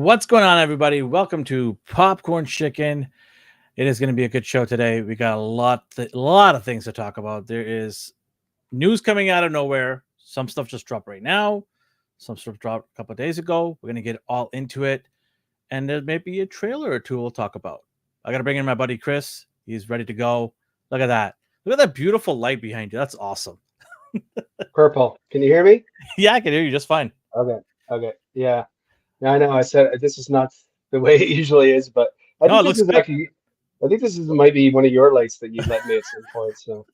What's going on, everybody? Welcome to Popcorn Chicken. It is going to be a good show today. We got a lot of things to talk about. There is news coming out of nowhere. Some stuff just dropped right now. Some stuff dropped a couple of days ago. We're going to get all into it, and there may be a trailer or two we'll talk about. I got to bring in my buddy Chris. He's ready to go. Look at that. Look at that beautiful light behind you. That's awesome. Purple. Can you hear me? Yeah, I can hear you just fine. Okay. Okay. Yeah. Yeah, I know. I said this is not the way it usually is, but I No, think it this looks is good. actually. I think this is might be one of your lights that you let me at some point. So,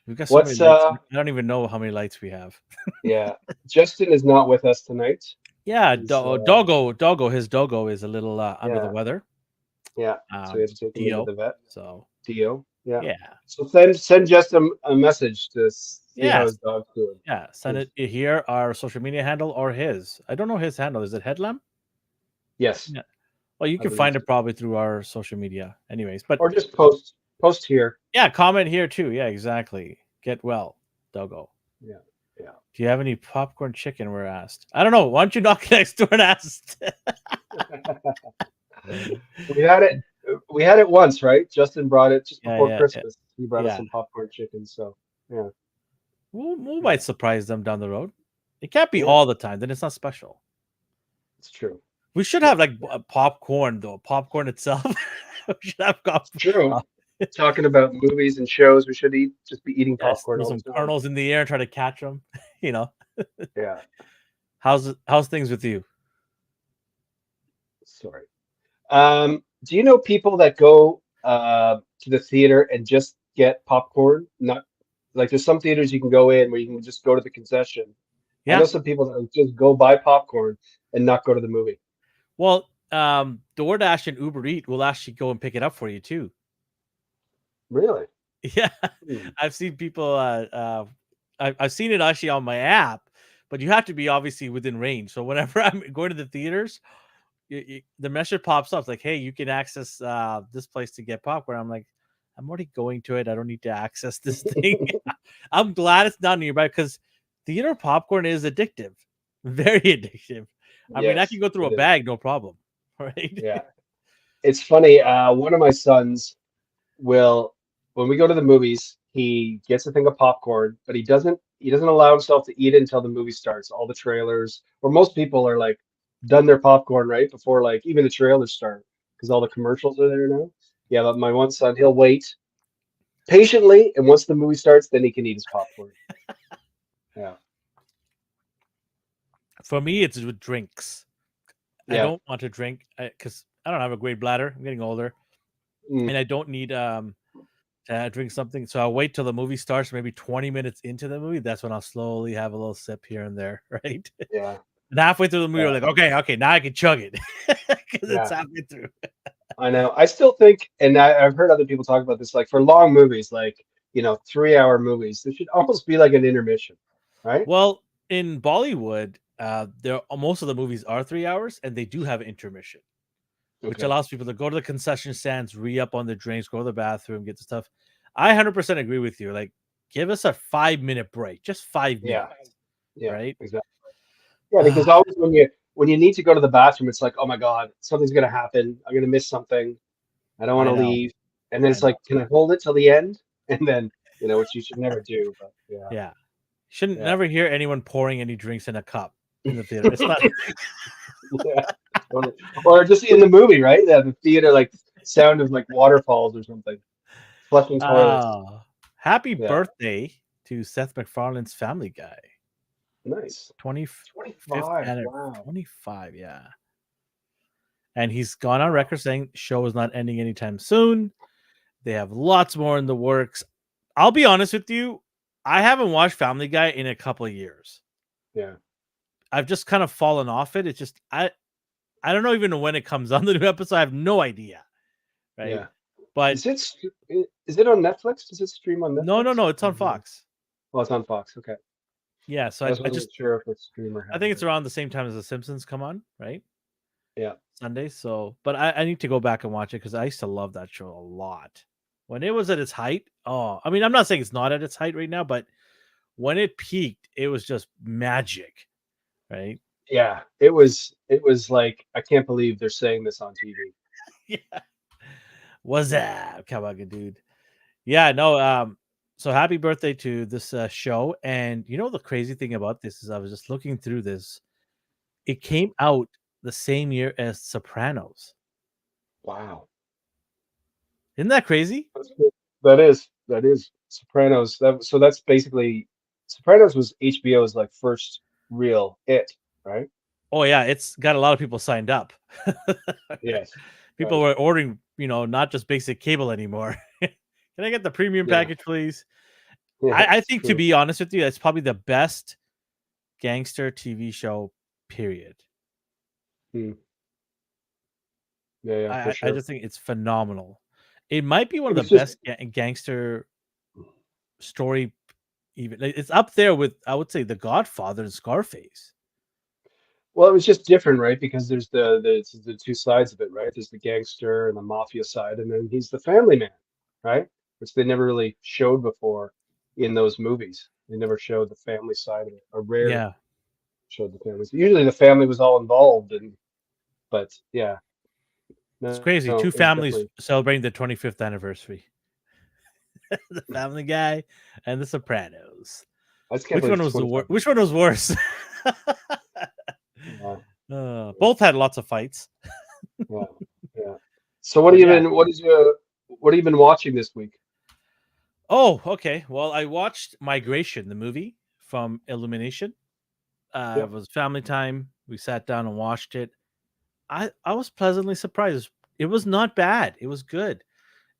We've got so many what's lights. I don't even know how many lights we have. yeah. Justin is not with us tonight. Yeah, He's Doggo. His doggo is a little under the yeah, weather. yeah. So we have to take him into Dio. the vet. So Dio. Yeah. yeah, So send Justin a message to see how yes, his dog's doing. yeah. Send 'Cause- it here. Our social media handle or his. I don't know his handle. Is it Headlamp? Yes, Yeah. Well, you I can believe find so. it probably through our social media. Anyways, but Or just post here. yeah, comment here too. Yeah, exactly. Get well, Doggo. Yeah. Yeah. Do you have any popcorn chicken? We're asked. I don't know. Why don't you knock next door and ask? We had it. We had it once, right? Justin brought it just Yeah, before yeah, yeah, Christmas. He brought us yeah. some popcorn chicken. So yeah, We yeah, might surprise them down the road. It can't be yeah, all the time. Then it's not special. it's true. We should Yeah, have like popcorn though. Popcorn itself. We should have it's true. Talking about movies and shows, we should just be eating yes, popcorn throw all some the time. kernels in the air and try to catch them. You know, Yeah, how's things with you? sorry. Do you know people that go to the theater and just get popcorn? Not like there's some theaters you can go in where you can just go to the concession. I know Yeah. some people that just go buy popcorn and not go to the movie. Well, DoorDash and Uber Eat will actually go and pick it up for you too. Really? Yeah, Hmm. I've seen people. I've seen it actually on my app, but you have to be obviously within range. So whenever I'm going to the theaters, the message pops up like, "Hey, you can access this place to get popcorn." I'm like, I'm already going to it. I don't need to access this thing. I'm glad it's not nearby because theater popcorn is addictive, very addictive. I mean, I Yes, can go through a it is. bag, no problem, right? Yeah. It's funny. One of my sons will, when we go to the movies, he gets a thing of popcorn, but he doesn't allow himself to eat it until the movie starts. All the trailers, or most people are like done their popcorn right before like even the trailers start because all the commercials are there now. Yeah, but my one son, he'll wait patiently, and once the movie starts, then he can eat his popcorn. Yeah. For me, it's with drinks. I Yeah. don't want to drink because I don't have a great bladder. I'm getting older, Mm, and I don't need to drink something. So I'll wait till the movie starts, maybe 20 minutes into the movie. That's when I'll slowly have a little sip here and there, right? yeah. And halfway through the movie, Yeah. we're like, okay, now I can chug it because it's Yeah. halfway through. I know. I still think, and I've heard other people talk about this, like for long movies, like 3-hour movies, there should almost be like an intermission, right? Well, in Bollywood, there most of the movies are 3 hours, and they do have intermission, which Okay. allows people to go to the concession stands, re-up on their drinks, go to the bathroom, get the stuff. I 100% agree with you. Like, give us a 5 minute break, just five Yeah. minutes, Yeah. right? Exactly. Yeah, because always when you need to go to the bathroom, it's like, oh my God, something's gonna happen. I'm gonna miss something. I don't want I to know, leave. And then I it's like, know. can I hold it till the end? And then, which you should never do. But yeah. Yeah, shouldn't Yeah. never hear anyone pouring any drinks in a cup in the theater. It's not. Yeah. Or just in the movie, right? Yeah, the theater, like sound of like waterfalls or something, flushing toilets. Oh, happy Yeah. birthday to Seth MacFarlane's Family Guy. Nice. 25th 25. and Wow. 25, yeah. And he's gone on record saying show is not ending anytime soon. They have lots more in the works. I'll be honest with you, I haven't watched Family Guy in a couple of years. Yeah. I've just kind of fallen off it. It's just I don't know even when it comes on the new episode. I have no idea, right? Yeah. But Is it on Netflix? Does it stream on no, Netflix? it's on Fox. Oh, it's on Fox. Okay. Yeah, so I just I wasn't just sure if it's stream or I have think it it's or not. around the same time as The Simpsons come on, right? Yeah. Sunday. So, but I need to go back and watch it because I used to love that show a lot. When it was at its height, oh, I mean, I'm not saying it's not at its height right now, but when it peaked, it was just magic, right? yeah, it was like I can't believe they're saying this on TV. Yeah. What's that, Cowabunga dude? Yeah, no. So happy birthday to this show. And you know the crazy thing about this is I was just looking through this. It came out the same year as Sopranos. Wow. Isn't that crazy? That's cool. That is Sopranos. So that's basically Sopranos was HBO's like first real hit, right? Oh yeah, it's got a lot of people signed up. Yes. People Right. were ordering, not just basic cable anymore. Can I get the premium Yeah. package, please? Yeah, I it's think to true. be honest with you, it's probably the best gangster TV show, period. Hmm. Yeah, for I sure. just think it's phenomenal. It might be one It of the was just best gangster story. Even it's up there with, I would say, The Godfather and Scarface. well, it was just different, right? Because there's the two sides of it, right? There's the gangster and the mafia side, and then he's the family man, right? Which they never really showed before in those movies. They never showed the family side of it, or rarely Yeah, showed the families. Usually the family was all involved, and but yeah, it's no, crazy. no, Two it was families definitely celebrating the 25th anniversary. The Family Guy and The Sopranos. I just can't Which believe one it's was the 25 Which one years. was worse? Yeah, Both had lots of fights. yeah, yeah. So what But have you yeah. been what have you been watching this week? Oh, okay. Well, I watched Migration, the movie from Illumination. It Yep. was family time. We sat down and watched it. I was pleasantly surprised. It was not bad. It was good.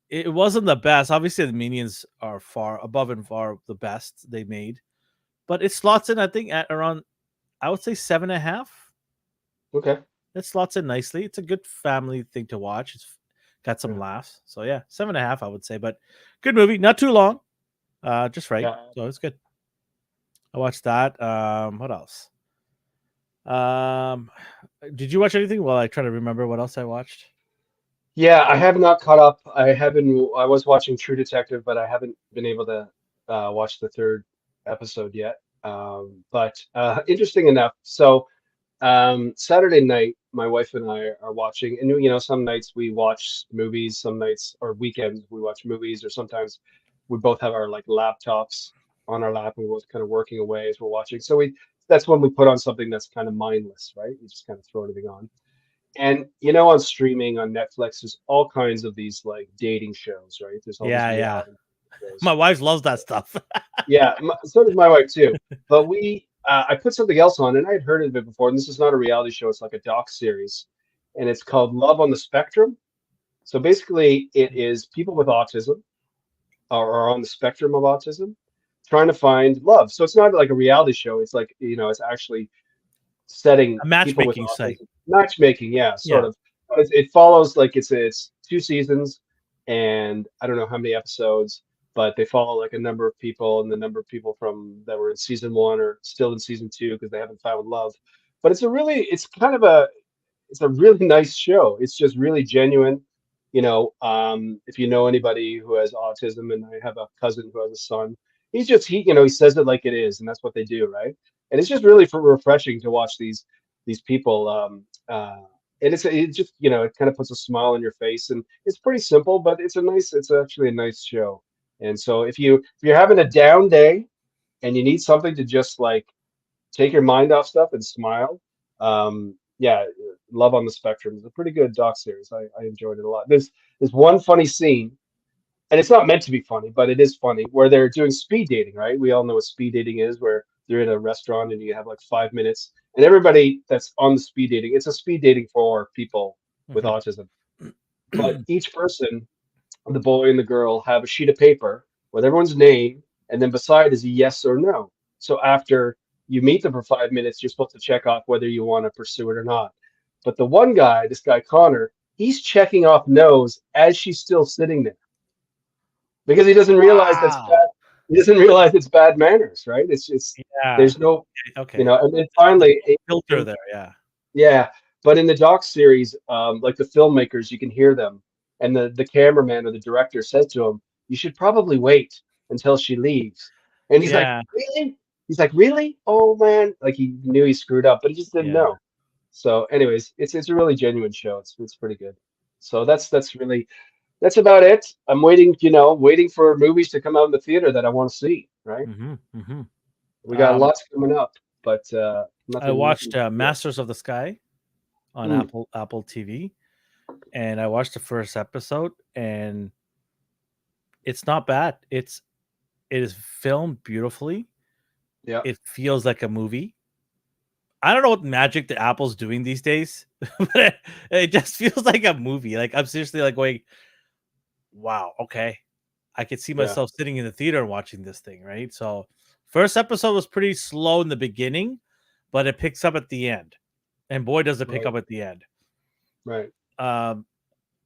It wasn't the best. Obviously, the Minions are far above and far the best they made, but it slots in, I think, at around, I would say, 7.5. Okay. It slots in nicely. It's a good family thing to watch. It's got some Yeah. laughs. So yeah, 7.5, I would say, but good movie. Not too long. Just right. Yeah. So it's good. I watched that. What else? Um, did you watch anything? Well, I try to remember what else I watched. Yeah, I have not caught up. I was watching True Detective, but I haven't been able to watch the third episode yet. But interesting enough, so Saturday night, my wife and I are watching, and some nights we watch movies, some nights or weekends we watch movies, or sometimes we both have our like laptops on our lap and we're both kind of working away as we're watching. So that's when we put on something that's kind of mindless, right? We just kind of throw anything on. And on streaming on Netflix, there's all kinds of these like dating shows, right? There's all these Yeah, yeah. reality shows. My wife loves that stuff. Yeah, so does my wife too. But I put something else on, and I had heard of it before. And this is not a reality show; it's like a doc series, and it's called Love on the Spectrum. So basically, it is people with autism or on the spectrum of autism trying to find love. So it's not like a reality show. It's like it's actually setting A people with matchmaking site. autism matchmaking. Yeah, sort Yeah. of. It follows like it's 2 seasons, and I don't know how many episodes, but they follow like a number of people, and the number of people from that were in season one are still in season two because they haven't found love. But it's a really nice show. It's just really genuine. If you know anybody who has autism, and I have a cousin who has a son, he says it like it is, and that's what they do, right? And it's just really refreshing to watch these people. And it just it kind of puts a smile on your face, and it's pretty simple, but it's actually a nice show. And so if you're having a down day and you need something to just like take your mind off stuff and smile. Yeah, Love on the Spectrum is a pretty good doc series. I enjoyed it a lot. There's one funny scene, and it's not meant to be funny, but it is funny, where they're doing speed dating, right? We all know what speed dating is, where they're in a restaurant and you have like 5 minutes, and everybody that's on the speed dating, it's a speed dating for people with Mhm. autism. But each person, the boy and the girl, have a sheet of paper with everyone's name, and then beside is a yes or no. So after you meet them for 5 minutes, you're supposed to check off whether you want to pursue it or not. But the one guy, this guy Connor, he's checking off no's as she's still sitting there because he doesn't realize that's bad. Wow. He doesn't realize it's bad manners, right? It's just Yeah. there's no, Okay. and then There's finally, no filter there. Yeah. yeah, but in the doc series, like the filmmakers, you can hear them, and the cameraman or the director says to him, "You should probably wait until she leaves." And he's like, Yeah. "Really?" he's like, really? Oh man, like he knew he screwed up, but he just didn't Yeah. know. So, anyways, it's a really genuine show. It's pretty good. So that's about it. I'm waiting, waiting for movies to come out in the theater that I want to see. Right? Mm-hmm. Mm-hmm. We got lots coming up, but I nothing watched yet. Masters of the Sky on Mm, Apple TV, and I watched the first episode, and it's not bad. It is filmed beautifully. yeah, It feels like a movie. I don't know what magic the Apple's doing these days, but it just feels like a movie. Like I'm seriously like going, wow, okay. I could see yeah, myself sitting in the theater and watching this thing, right? So first episode was pretty slow in the beginning, but it picks up at the end. And boy does it pick right, up at the end. right. Um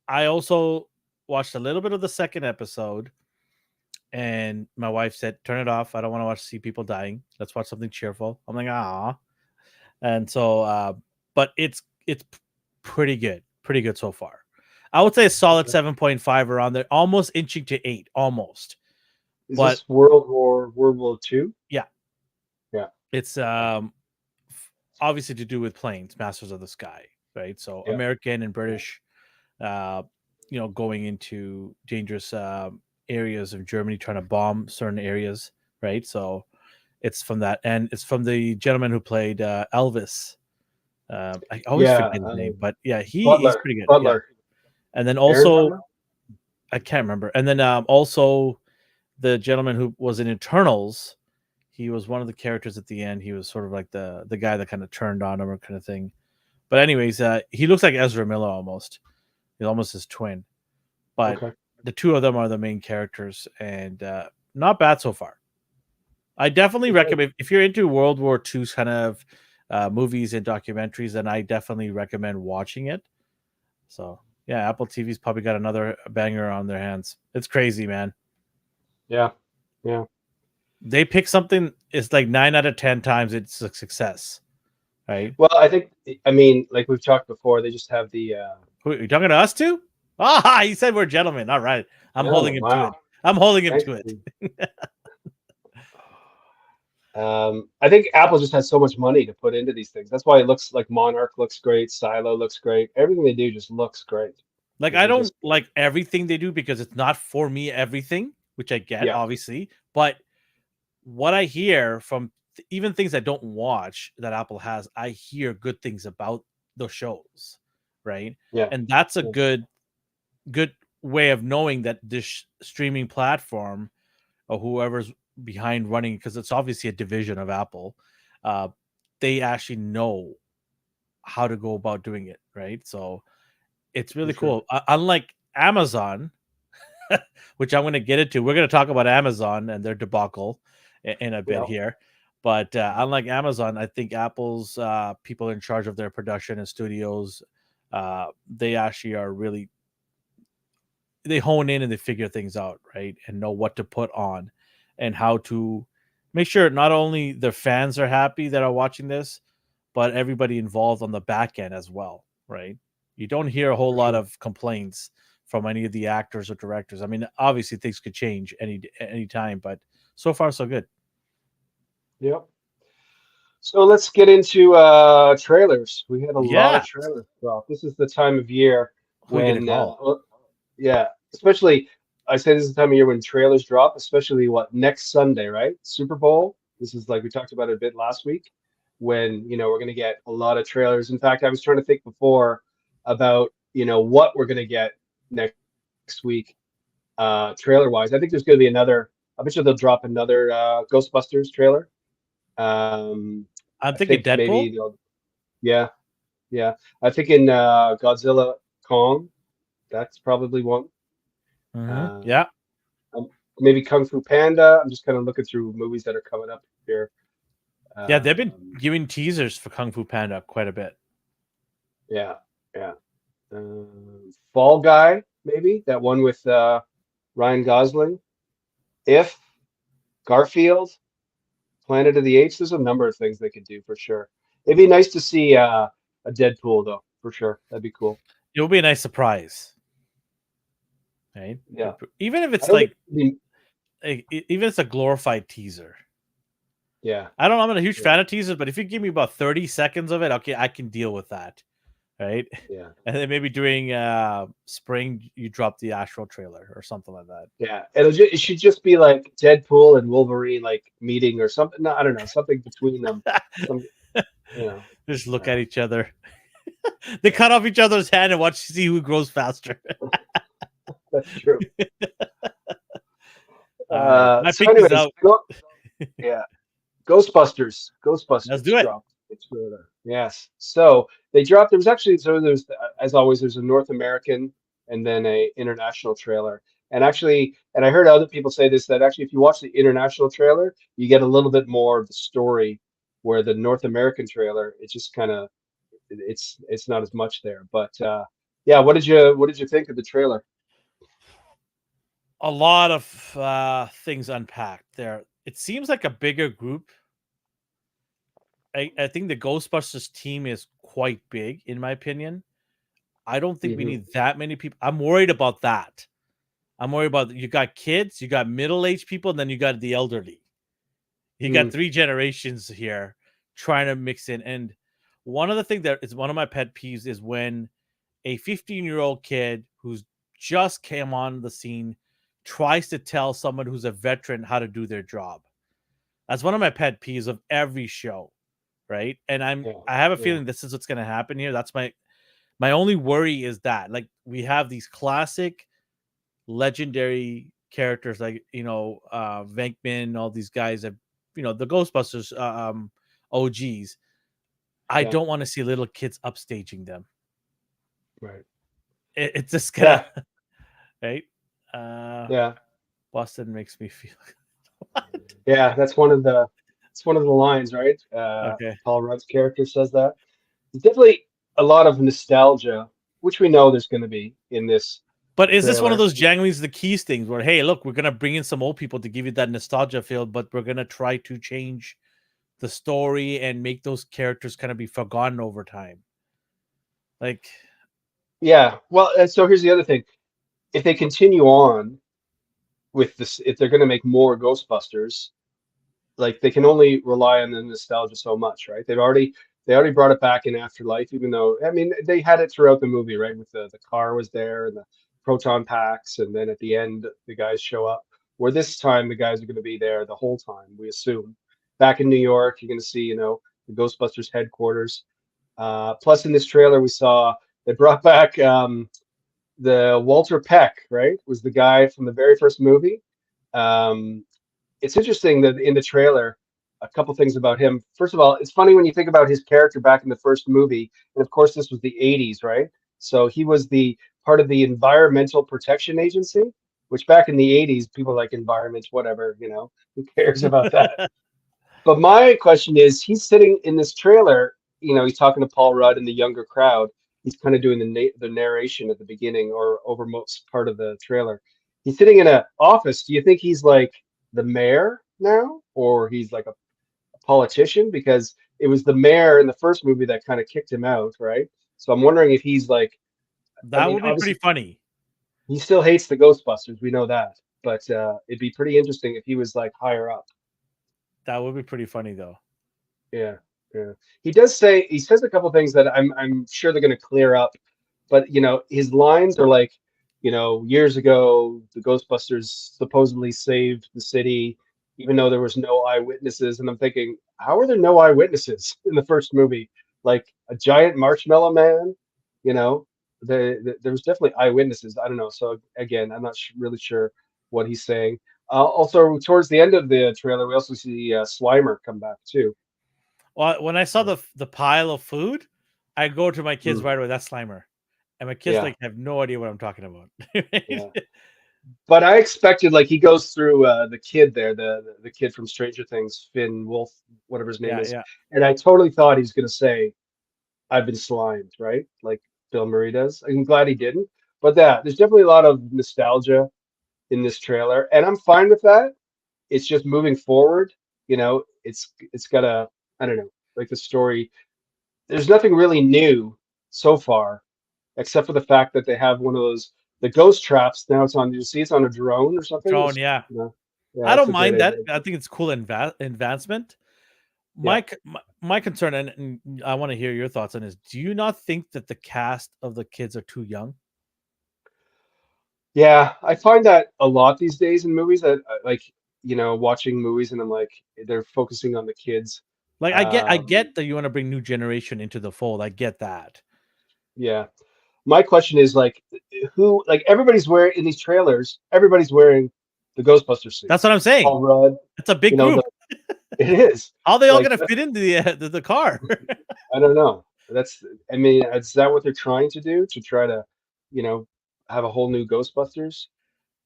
I also watched a little bit of the second episode, and my wife said, "Turn it off. I don't want to see people dying. Let's watch something cheerful." I'm like, "Ah." And so but it's pretty good so far. I would say a solid Okay. 7.5 around there, almost inching to 8, almost. Is But this World War II? yeah, Yeah. it's Okay. obviously to do with planes, Masters of the Sky, right? So Yeah. American and British, uh, going into dangerous areas of Germany, trying to bomb certain areas, right? So it's from that, and it's from the gentleman who played Elvis. I always Yeah. forget his name, but yeah, he's Butler. pretty good. Yeah, Butler. and then Aaron also Butler. I can't remember, and then also the gentleman who was in Eternals. He was one of the characters at the end. He was sort of like the guy that kind of turned on him or kind of thing. But anyways, he looks like Ezra Miller almost. He's almost his twin. But Okay. the two of them are the main characters, and not bad so far. I definitely Okay. recommend if you're into World War II's kind of movies and documentaries, then I definitely recommend watching it. So yeah, Apple TV's probably got another banger on their hands. It's crazy, man. Yeah. Yeah. They pick something. It's like 9 out of 10 times it's a success, right? Well, I mean, like we've talked before, they just have the Who, are you talking to us too? Ah, he said we're gentlemen. All right, I'm holding oh him to it. wow. I'm holding him Thanks. to it. I think Apple just has so much money to put into these things. That's why it looks like Monarch looks great, Silo looks great. Everything they do just looks great. Like I They're don't just like everything they do because it's not for me everything, which I get yeah, obviously, but what I hear from even things I don't watch that Apple has, I hear good things about those shows, right? yeah, And that's a yeah, good way of knowing that this streaming platform or whoever's behind running, because it's obviously a division of Apple, uh, they actually know how to go about doing it, right? So it's for really sure. cool. Unlike Amazon, which I'm going to get into. We're going to talk about Amazon and their debacle in a bit Yeah, here. But unlike Amazon, I think Apple's people in charge of their production and studios, they actually are really they hone in and they figure things out, right, and know what to put on and how to make sure not only the fans are happy that are watching this, but everybody involved on the back end as well, right? You don't hear a whole for lot sure. of complaints from any of the actors or directors. I mean, obviously things could change any time, but so far so good. Yep. So let's get into trailers. We had a lot of Yeah, trailers drop. This is the time of year who are you gonna when, call? well, yeah, especially I say this is the time of year when trailers drop, especially what next Sunday, right? Super Bowl. This is like we talked about it a bit last week when, we're going to get a lot of trailers. In fact, I was trying to think before about, what we're going to get next week trailer wise. I think there's going to be another, I bet you they'll drop another Ghostbusters trailer. Um, I'm I thinking think Deadpool. maybe yeah, yeah. I think in Godzilla Kong, that's probably one. Um, Yeah, maybe Kung Fu Panda. I'm just kind of looking through movies that are coming up here. yeah, they've been Um, giving teasers for Kung Fu Panda quite a bit. yeah, yeah. Fall Guy, maybe that one with Ryan Gosling. If Garfield, Planet of the Apes. There's a number of things they could do for sure. It'd be nice to see a Deadpool though, for sure. That'd be cool. It will be a nice surprise, right? Yeah, Even if I it's don't think. like even if it's a glorified teaser, Yeah. I don't know. I'm not a huge Yeah. fan of teasers, but if you give me about 30 seconds of it, okay, I can deal with that. Right. Yeah. And then maybe during spring, you drop the actual trailer or something like that. Yeah. It should just be like Deadpool and Wolverine like meeting or something. No, I don't know, something between them. Some, you know. Just look at each other. They cut off each other's hand and watch to see who grows faster. That's true. My So, pick is anyways, out. yeah, Ghostbusters. Let's do it. Dropped. It's trailer. Yes. So they dropped. There was actually there's as always there's a North American and then a international trailer. And actually, and I heard other people say this that actually if you watch the international trailer, you get a little bit more of the story, where the North American trailer it just kind of it's not as much there. But yeah, what did you think of the trailer? A lot of things unpacked there. It seems like a bigger group. I think the Ghostbusters team is quite big, in my opinion. I don't think we Mhm. need that many people. I'm worried about that. I'm worried about you got kids, you got middle-aged people, and then you got the elderly. You got Mm, 3 generations here trying to mix in. And one of the things that is one of my pet peeves is when a 15-year-old kid who's just came on the scene tries to tell someone who's a veteran how to do their job. That's one of my pet peeves of every show, right? And yeah, I have a yeah, feeling this is what's going to happen here. That's my only worry is that like we have these classic legendary characters like Venkman, all these guys that the Ghostbusters OGs. I yeah, don't want to see little kids upstaging them. right. It's just Yeah, gonna right. Uh, yeah. Boston makes me feel Yeah, it's one of the lines, right? okay. Paul Rudd's character says that. There's definitely a lot of nostalgia, which we know there's going to be in this But is this one of trailer. those Jangling's the Keys things where, hey, look, we're gonna bring in some old people to give you that nostalgia feel, but we're gonna try to change the story and make those characters kind of be forgotten over time? Like, Yeah. Well, and so here's the other thing. If they continue on with this, if they're going to make more Ghostbusters, like they can only rely on the nostalgia so much, right? They already brought it back in Afterlife, even though I mean they had it throughout the movie, right? With the car was there and the proton packs, and then at the end the guys show up. Where this time the guys are going to be there the whole time, we assume. Back in New York, you're going to see, the Ghostbusters headquarters. Plus, in this trailer, we saw they brought back the Walter Peck, right? Was the guy from the very first movie. Um, it's interesting that in the trailer, a couple things about him. First of all, it's funny when you think about his character back in the first movie, and of course this was the '80s, right? So he was the part of the Environmental Protection Agency, which back in the '80s, people like environment, whatever, who cares about that? But my question is, he's sitting in this trailer, he's talking to Paul Rudd and the younger crowd. He's kind of doing the narration at the beginning or over most part of the trailer. He's sitting in an office. Do you think he's like the mayor now, or he's like a politician? Because it was the mayor in the first movie that kind of kicked him out, right? So I'm wondering if he's like, I that mean, would be pretty obviously funny. he still hates the Ghostbusters. We know that, but it'd be pretty interesting if he was like higher up. That would be pretty funny though. Yeah, yeah. He says a couple things that I'm sure they're going to clear up, but his lines are like, years ago the Ghostbusters supposedly saved the city, even though there was no eyewitnesses. And I'm thinking, how are there no eyewitnesses in the first movie? Like a giant marshmallow man, you know, there was definitely eyewitnesses. I don't know. So again, I'm not really sure what he's saying. Also, towards the end of the trailer, we also see Slimer come back too. Well, when I saw the pile of food, I go to my kids Mm, right away. That's Slimer, and my kids yeah, like have no idea what I'm talking about. yeah. But I expected like he goes through the kid there, the kid from Stranger Things, Finn Wolf, whatever his name Yeah, is, yeah. and I totally thought he's gonna say, "I've been slimed," right? Like Bill Murray does. I'm glad he didn't. But there's definitely a lot of nostalgia in this trailer, and I'm fine with that. It's just moving forward. It's got a I don't know, like the story. There's nothing really new so far, except for the fact that they have one of those the ghost traps. Now it's on. You see, it's on a drone or something. Drone, yeah. Yeah, I that's don't a great mind that. idea. I think it's cool advancement. My concern, and I want to hear your thoughts on this. Do you not think that the cast of the kids are too young? Yeah, I find that a lot these days in movies that like, watching movies and I'm like, they're focusing on the kids. Like I Um, get that you want to bring new generation into the fold. I get that. yeah. My question is like, who, like everybody's wearing in these trailers, everybody's wearing the Ghostbuster That's suits. what I'm saying. Paul Rudd, It's a big the group. it is How are they all like gonna fit into the car? I don't know. I mean, is that what they're trying to do to try to, you know, have a whole new Ghostbusters?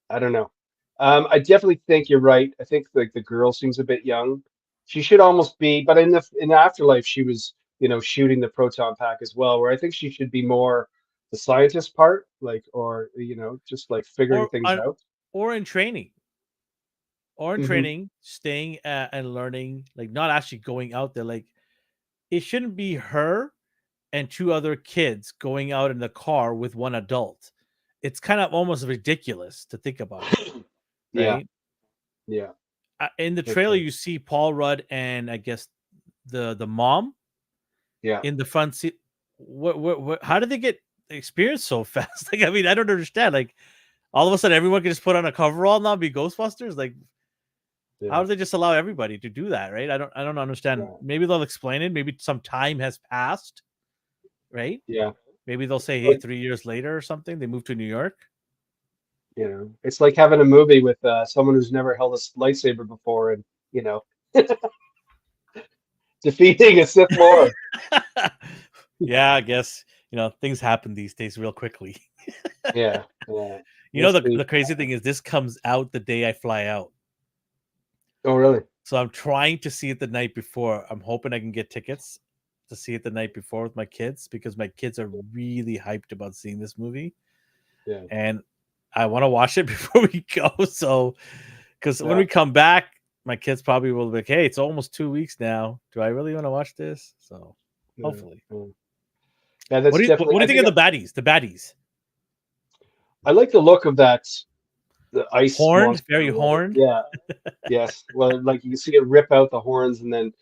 I don't know. I definitely think you're right. I think like the girl seems a bit young. She should almost be, but in the afterlife, she was, shooting the proton pack as well. Where I think she should be more the scientist part, like, or just like figuring or things on, out. or in training, Hmm. staying and learning, like not actually going out there. Like it shouldn't be her and two other kids going out in the car with one adult. It's kind of almost ridiculous to think about it, Yeah, right? yeah, In the for trailer, sure. you see Paul Rudd and I guess the mom Yeah. in the front seat. What how did they get experience so fast? Like, I mean, I don't understand. Like, all of a sudden, everyone can just put on a coverall now and be Ghostbusters. Like, how Yeah, do they just allow everybody to do that? Right? I don't understand. yeah, Maybe they'll explain it. Maybe some time has passed. Right? yeah. Maybe they'll say, "Hey, Like, 3 years later or something, they moved to New York." it's like having a movie with someone who's never held a lightsaber before, and you know, defeating a Sith Lord. Yeah, I guess things happen these days real quickly. Yeah, yeah. The Mystery. the crazy thing is this comes out the day I fly out. Oh, really? So I'm trying to see it the night before. I'm hoping I can get tickets to see it the night before with my kids because my kids are really hyped about seeing this movie Yeah, and I want to watch it before we go. So, because when yeah, we come back, my kids probably will be like, "Hey, it's almost 2 weeks now. Do I really want to watch this?" So, yeah, hopefully. yeah. Yeah, that's What definitely. do you I think think of the baddies? The baddies, I like the look of the ice horned, monster very or whatever. horned. Yeah, yes. Well, like you can see it rip out the horns, and then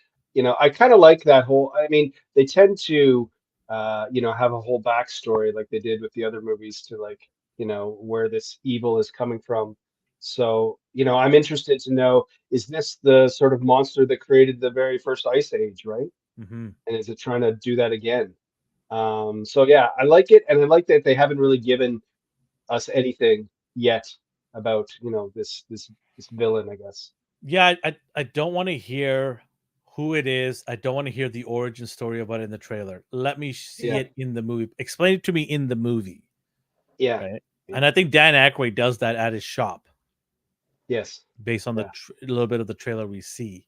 I kind of like that whole. I mean, they tend to have a whole backstory like they did with the other movies to like where this evil is coming from. So I'm interested to know, is this the sort of monster that created the very first ice age, right? Hmm. And is it trying to do that again? So yeah, I like it, and I like that they haven't really given us anything yet about this villain, I guess. Yeah, I don't want to hear who it is. I don't want to hear the origin story about it in the trailer. Let me see Yeah, it in the movie. Explain it to me in the movie, yeah, right? yeah. And I think Dan Aykroyd does that at his shop Yes, based on the yeah, little bit of the trailer we see.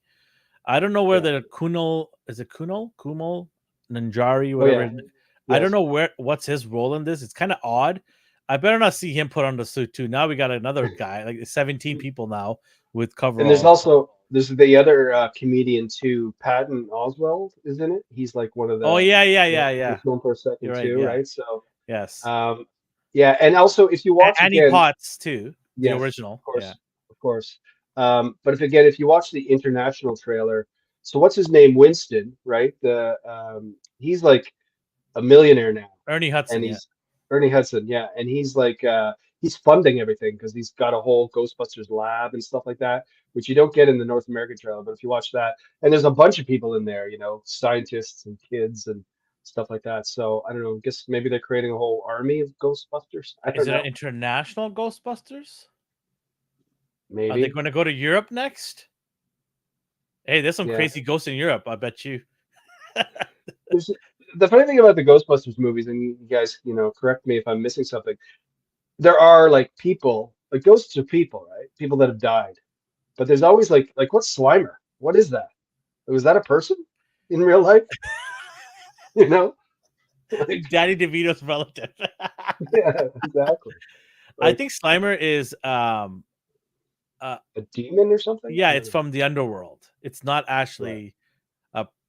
I don't know where yeah. the Kunal is it Kumal Nanjari, Oh whatever. yeah, I don't yes. know what's his role in this. It's kind of odd. I better not see him put on the suit too. Now we got another guy, like 17 people now with And there's coveralls. also there's the other comedian too, Patton Oswald is in it. He's like one of Oh the yeah, in the yeah. film for a You're second right. too, Yeah. right? So Yes. um, yeah, and also if you watch Annie again, Potts too, the yes, original. of Yeah. course, of course. But if you watch the international trailer, so what's his name? Winston, right? He's like a millionaire now, Ernie and Hudson, yeah. he's Ernie Hudson, yeah, and he's like he's funding everything because he's got a whole Ghostbusters lab and stuff like that, which you don't get in the North American trailer. But if you watch that, and there's a bunch of people in there, scientists and kids and stuff like that. So I don't know. I guess maybe they're creating a whole army of Ghostbusters. I Is don't it an know. international Ghostbusters? Are they Maybe. going to go to Europe next? Hey, there's some Yeah. crazy ghosts in Europe, I bet you. There's the funny thing about the Ghostbusters movies, and you guys, correct me if I'm missing something. There are like people, like ghosts are people, right? People that have died. But there's always like what's Slimer? What is that? Was that a person in real life? You know, like Danny DeVito's relative. yeah, exactly. I Like think Slimer is uh a demon or something. yeah, I don't it's know. from the underworld. It's not Right, actually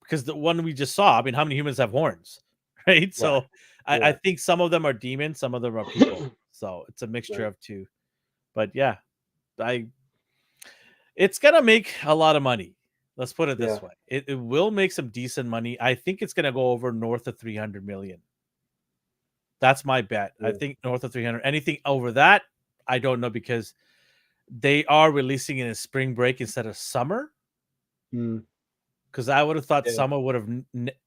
because the one we just saw, I mean, how many humans have horns? Right? right, So I yeah, think some of them are demons, some of them are people. So it's a mixture right. of two. But yeah, I it's gonna make a lot of money. Let's put it Yeah. this way: it will make some decent money. I think it's going to go over north of 300 million. That's my bet. I Yeah. think north of 300. Anything over that, I don't know, because they are releasing it in spring break instead of summer. Mm, Because I would have thought yeah. summer would have.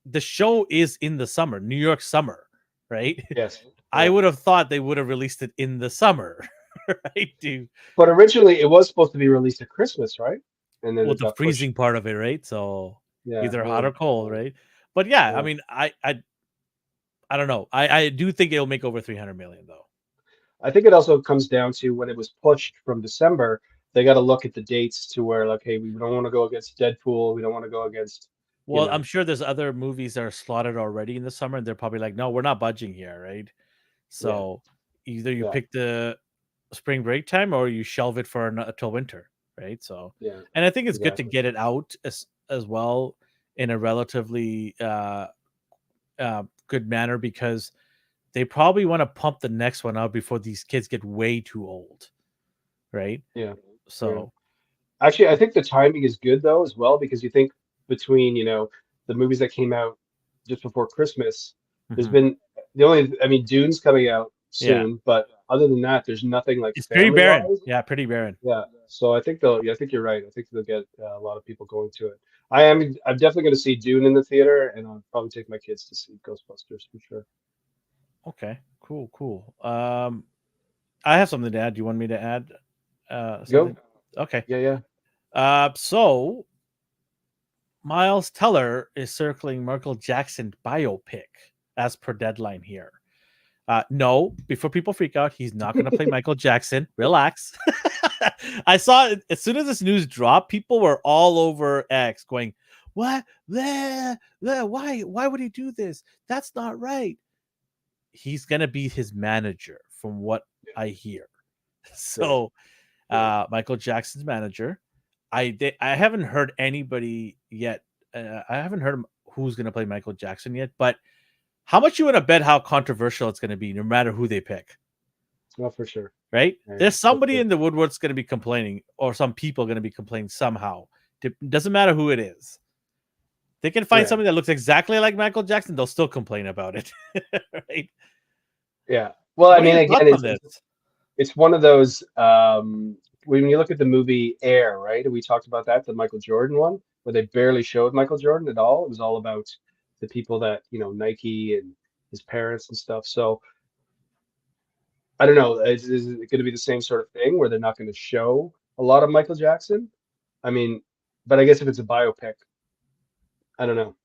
The show is in the summer, New York summer, right? Yes. I Yeah. would have thought they would have released it in the summer, right? To But originally it was supposed to be released at Christmas, right? And then Well, it the got pushed. freezing part of it, right? So Yeah. either hot Well, or cold, right? But yeah, I yeah. mean, I don't know. I do think it'll make over 300 million though. I think it also comes down to when it was pushed from December, they got to look at the dates to where like, hey, we don't want to go against Deadpool. We don't want to go against, you Well, I'm know, sure there's other movies that are slotted already in the summer, and they're probably like, no, we're not budging here, right? yeah, So either you yeah, pick the spring break time or you shelve it for till winter, right? So, yeah, and I think it's good to exactly. get it out as well in a relatively good manner, because they probably want to pump the next one out before these kids get way too old, right? Yeah, yeah. So, Actually, I think the timing is good though as well because you think between, the movies that came out just before Christmas, there's mhm. been I mean, Dune's coming out Yeah, soon, but other than that, there's nothing like it's pretty family barren. wise. Yeah, pretty barren. Yeah, so I think I think you're right. I think they'll get a lot of people going to it. I'm definitely going to see Dune in the theater, and I'll probably take my kids to see Ghostbusters for sure. Okay, cool, cool. I have something to add. Do you want me to add Go. something? Okay. Yeah, yeah. So Miles Teller is circling Michael Jackson biopic as per Deadline here. No, before people freak out, he's not going to play Michael Jackson. Relax. I saw it as soon as this news dropped, people were all over X going, "What? Why? Why would he do this? That's not right." He's going to be his manager, from what I hear. Right, So, right. Michael Jackson's manager. I haven't heard anybody yet. I haven't heard who's going to play Michael Jackson yet, but how much you want to bet how controversial it's going to be, no matter who they pick, Oh, for sure. right? Yeah, yeah, There's for somebody sure. in the woodworks going to be complaining, or some people going to be complaining somehow. Doesn't matter who it is. They can find Yeah, somebody that looks exactly like Michael Jackson, they'll still complain about it, right? yeah. Well, I What are mean, your again, thoughts on this? it's one of those when you look at the movie Air, right? And we talked about that, the Michael Jordan one, where they barely showed Michael Jordan at all. It was all about the people that, Nike and his parents and stuff. So I don't know. Is it going to be the same sort of thing where they're not going to show a lot of Michael Jackson? I mean, but I guess if it's a biopic, I don't know.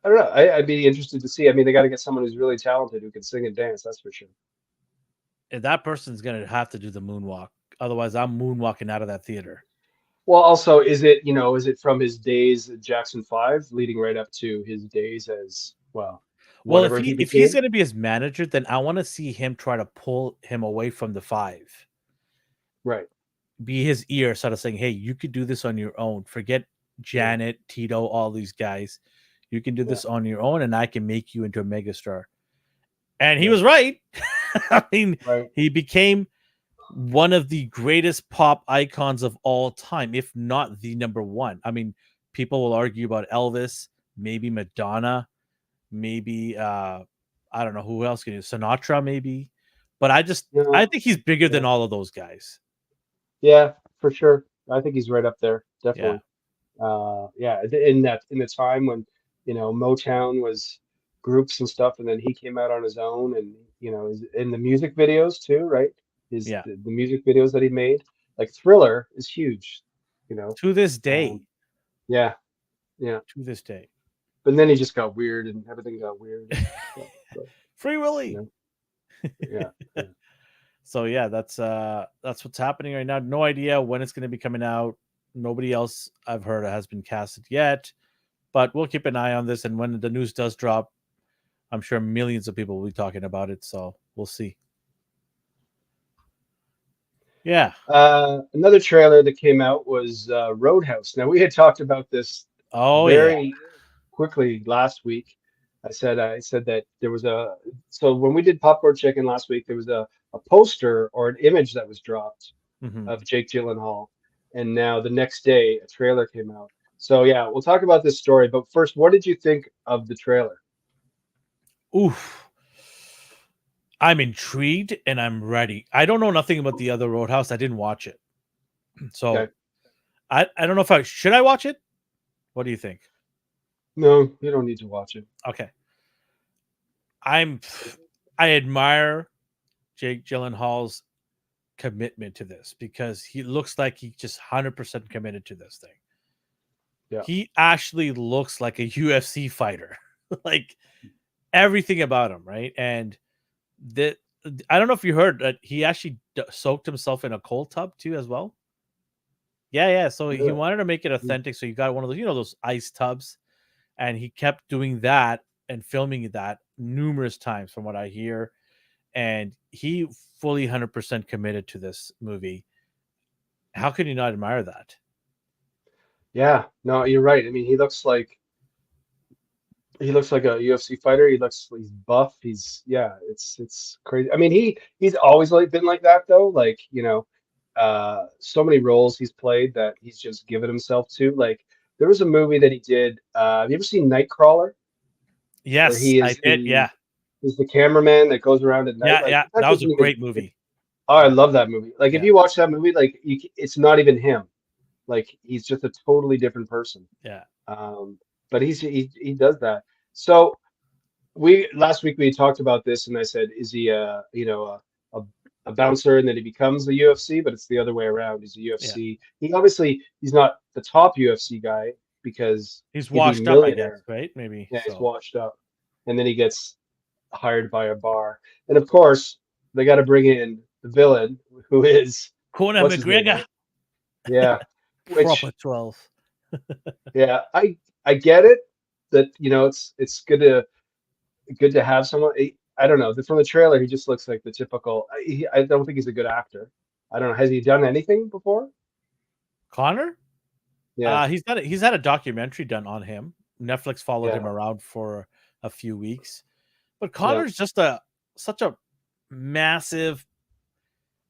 I don't know. I'd be interested to see. I mean, they got to get someone who's really talented who can sing and dance. That's for sure. And that person's going to have to do the moonwalk. Otherwise, I'm moonwalking out of that theater. Well, also, is it from his days at Jackson 5 leading right up to his days as, well, Well, whatever he if he's became? going to be his manager, then I want to see him try to pull him away from the five, Right. be his ear, sort of saying, "Hey, you could do this on your own. Forget Yeah. Janet, Tito, all these guys. You can do Yeah. this on your own, and I can make you into a megastar." And he Yeah. was right. I mean, Right. he became one of the greatest pop icons of all time, if not the number one. I mean, people will argue about Elvis, maybe Madonna, maybe I don't know who else can do Sinatra, maybe. But I No. think he's bigger Yeah. than all of those guys. Yeah, for sure. I think he's right up there. Yeah. Definitely. Yeah. In the time when, Motown was groups and stuff, and then he came out on his own, and in the music videos too, right? Yeah. The music videos that he made, like Thriller, is huge. You know. To this Um, day. yeah. Yeah. To this day. But then he just got weird and everything got weird and stuff. So, Free you Willy. know, yeah, yeah. So yeah, that's what's happening right now. No idea when it's going to be coming out. Nobody else I've heard has been casted yet, but we'll keep an eye on this. And when the news does drop, I'm sure millions of people will be talking about it. So we'll see. Yeah. Another trailer that came out was Roadhouse. Now we had talked about this Oh yeah. very quickly last week. I said that there was so when we did Popcorn Chicken last week, there was a poster or an image that was dropped Hmm. of Jake Gyllenhaal. and now the next day a trailer came out. So yeah, we'll talk about this story. But first, what did you think of the trailer? Oof. I'm intrigued and I'm ready. I don't know nothing about the other Roadhouse. I didn't watch it. So Okay. I don't know if I should I watch it? What do you think? No, you don't need to watch it. Okay. I'm I admire Jake Gyllenhaal's commitment to this because he looks like he just 100% committed to this thing. Yeah. He actually looks like a UFC fighter. Like everything about him, right? And the I don't know if you heard that he actually soaked himself in a cold tub too as well. Yeah, yeah. So he Really? wanted to make it Mm. authentic. So you got one of those, those ice tubs, and he kept doing that and filming that numerous times, from what I hear. And he fully 100% committed to this movie. How can you not admire that? Yeah. No, you're right. I mean, he looks like a UFC fighter. He's buff. Yeah, it's crazy. I mean, he's always like been like that though. Like, so many roles he's played that he's just given himself to. Like there was a movie that he did. Have you ever seen Nightcrawler? Where Yes, I did. Yeah, he's the cameraman that goes around at night. yeah, Like yeah. that That was a doesn't even great movie. oh, I Yeah, love that movie. Like if yeah, you watch that movie, like it's not even him. Like he's just a totally different person. yeah, Um, but he does that. So we last week we talked about this, and I said, is he a, a bouncer, and then he becomes the UFC? But it's the other way around. He's a yeah. UFC. He's not the top UFC guy because He's he'd be washed up, I guess. millionaire. Right? Maybe Yeah, he's so. washed up, and then he gets hired by a bar, and of course they got to bring in the villain, who is Conor what's his name? McGregor, Yeah, proper which 12. yeah, I get it that it's good to have someone. I don't know. From the trailer, he just looks like the typical. I don't think he's a good actor. I don't know. Has he done anything before? Connor? Yeah, He's had a documentary done on him. Netflix followed him yeah, around for a few weeks. But yeah, Connor's just such a massive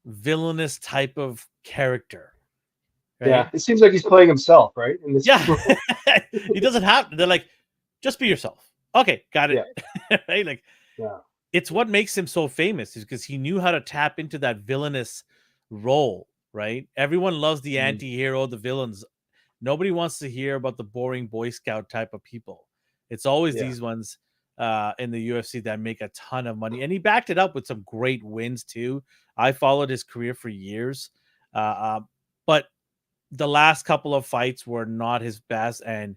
villainous type of character, yeah. right? It seems like he's playing himself, right? In this Yeah. role. He doesn't have they're like, just be yourself. Okay, got it. Yeah, Right? Like yeah, it's what makes him so famous is because he knew how to tap into that villainous role, right? Everyone loves the mm, anti-hero, the villains. Nobody wants to hear about the boring Boy Scout type of people. It's always yeah, these ones in the UFC that make a ton of money. And he backed it up with some great wins too. I followed his career for years. Uh, uh, but the last couple of fights were not his best. And,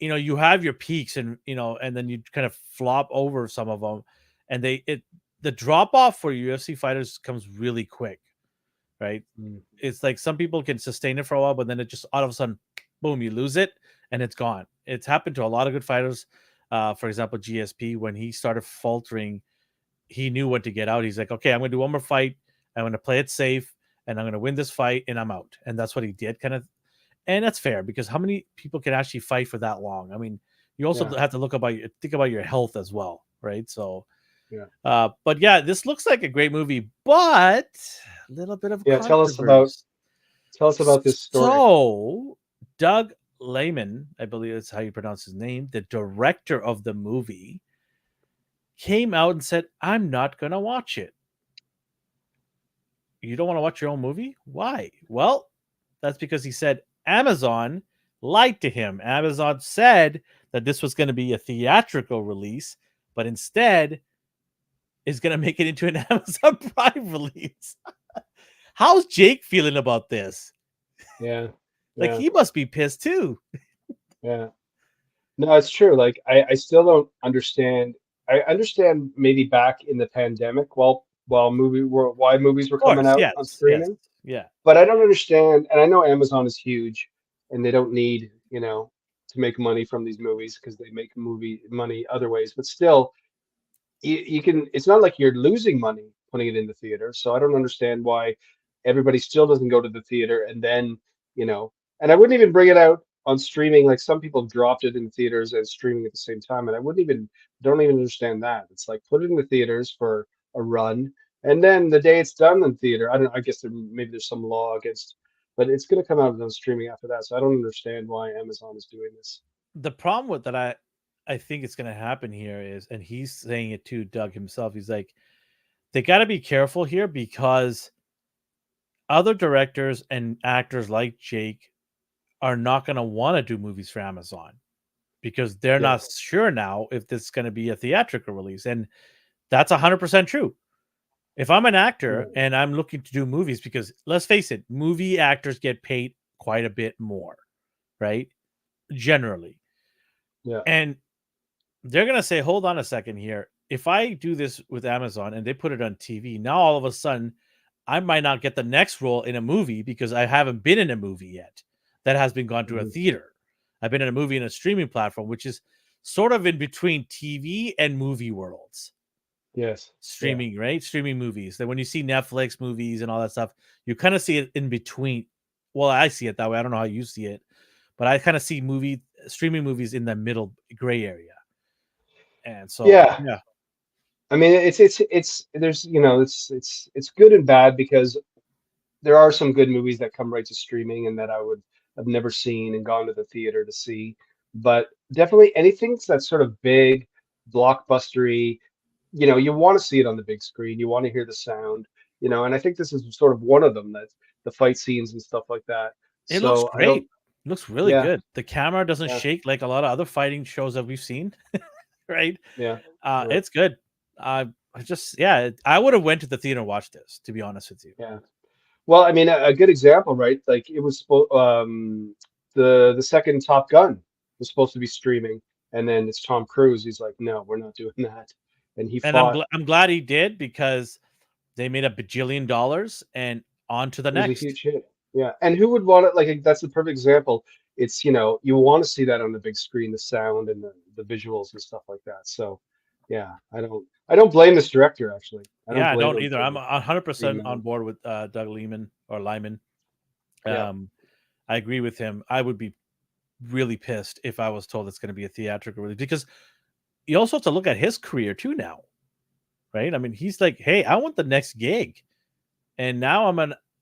you have your peaks and, and then you kind of flop over some of them. And the drop off for UFC fighters comes really quick, right? mm, It's like some people can sustain it for a while, but then it just all of a sudden, boom, you lose it and it's gone. It's happened to a lot of good fighters. For example, GSP, when he started faltering, he knew when to get out. He's like, okay, I'm going to do one more fight. I'm going to play it safe and I'm going to win this fight and I'm out. And that's what he did, kind of. And that's fair because how many people can actually fight for that long? I mean, you also yeah, have to think about your health as well, right? So, yeah, but yeah, this looks like a great movie, but a little bit of yeah. controversy. Tell us about this story. So, Doug Lehman, I believe that's how you pronounce his name, the director of the movie, came out and said, I'm not going to watch it. You don't want to watch your own movie? Why? Well, that's because he said Amazon lied to him. Amazon said that this was going to be a theatrical release, but instead is going to make it into an Amazon Prime release. How's Jake feeling about this? Yeah, Like, yeah, he must be pissed too. yeah. No, it's true. Like I still don't understand. I understand maybe back in the pandemic, why movies were Of coming course, out on yes, yes, streaming, yeah, but I don't understand. And I know Amazon is huge, and they don't need to make money from these movies because they make movie money other ways. But still, you can. It's not like you're losing money putting it in the theater. So I don't understand why everybody still doesn't go to the theater and then you know. And I wouldn't even bring it out on streaming. Like some people dropped it in theaters and streaming at the same time, and I wouldn't even don't even understand that. It's like put it in the theaters for a run, and then the day it's done in theater, I don't. I guess maybe there's some law against. but it's going to come out on streaming after that. So I don't understand why Amazon is doing this. The problem with that, I think it's going to happen here is, and he's saying it too, Doug himself. He's like, they got to be careful here because other directors and actors like Jake are not going to want to do movies for Amazon because they're Yeah. not sure now if this is going to be a theatrical release. And that's 100% true. If I'm an actor Yeah. and I'm looking to do movies, because let's face it, movie actors get paid quite a bit more, right? Generally. Yeah. And they're going to say, hold on a second here. If I do this with Amazon and they put it on TV, now all of a sudden I might not get the next role in a movie because I haven't been in a movie yet that has been gone to a Mhm. theater. I've been in a movie in a streaming platform, which is sort of in between TV and movie worlds. Yes. Streaming, right? Streaming movies. That when you see Netflix movies and all that stuff, you kind of see it in between. Well, I see it that way. I don't know how you see it, but I kind of see streaming movies in the middle gray area. And so, Yeah. yeah, I mean, it's there's it's good and bad because there are some good movies that come right to streaming and that I would have never seen and gone to the theater to see. But definitely anything that's sort of big, blockbustery, you want to see it on the big screen. You want to hear the sound, and I think this is sort of one of them, that the fight scenes and stuff like that. it looks So I don't, great. It looks really yeah, good. The camera doesn't yeah, shake like a lot of other fighting shows that we've seen, right? yeah, yeah, It's good. I just, yeah, I would have went to the theater and watched this, to be honest with you. yeah. Well, I mean, a good example, right? Like it was the second Top Gun was supposed to be streaming, and then it's Tom Cruise. He's like, no, we're not doing that, and he And fought. I'm glad he did because they made $1 bajillion and on to the It was a next. huge hit. Yeah, and who would want it? Like that's the perfect example. It's you want to see that on the big screen, the sound and the visuals and stuff like that. So, yeah, I don't blame this director actually. I don't Yeah, I blame don't him either. I'm for being 100% on mad. board with Doug Lyman or Lyman. Yeah, Um, I agree with him. I would be really pissed if I was told it's going to be a theatrical release because you also have to look at his career too now, right? I mean, he's like, hey, I want the next gig. And now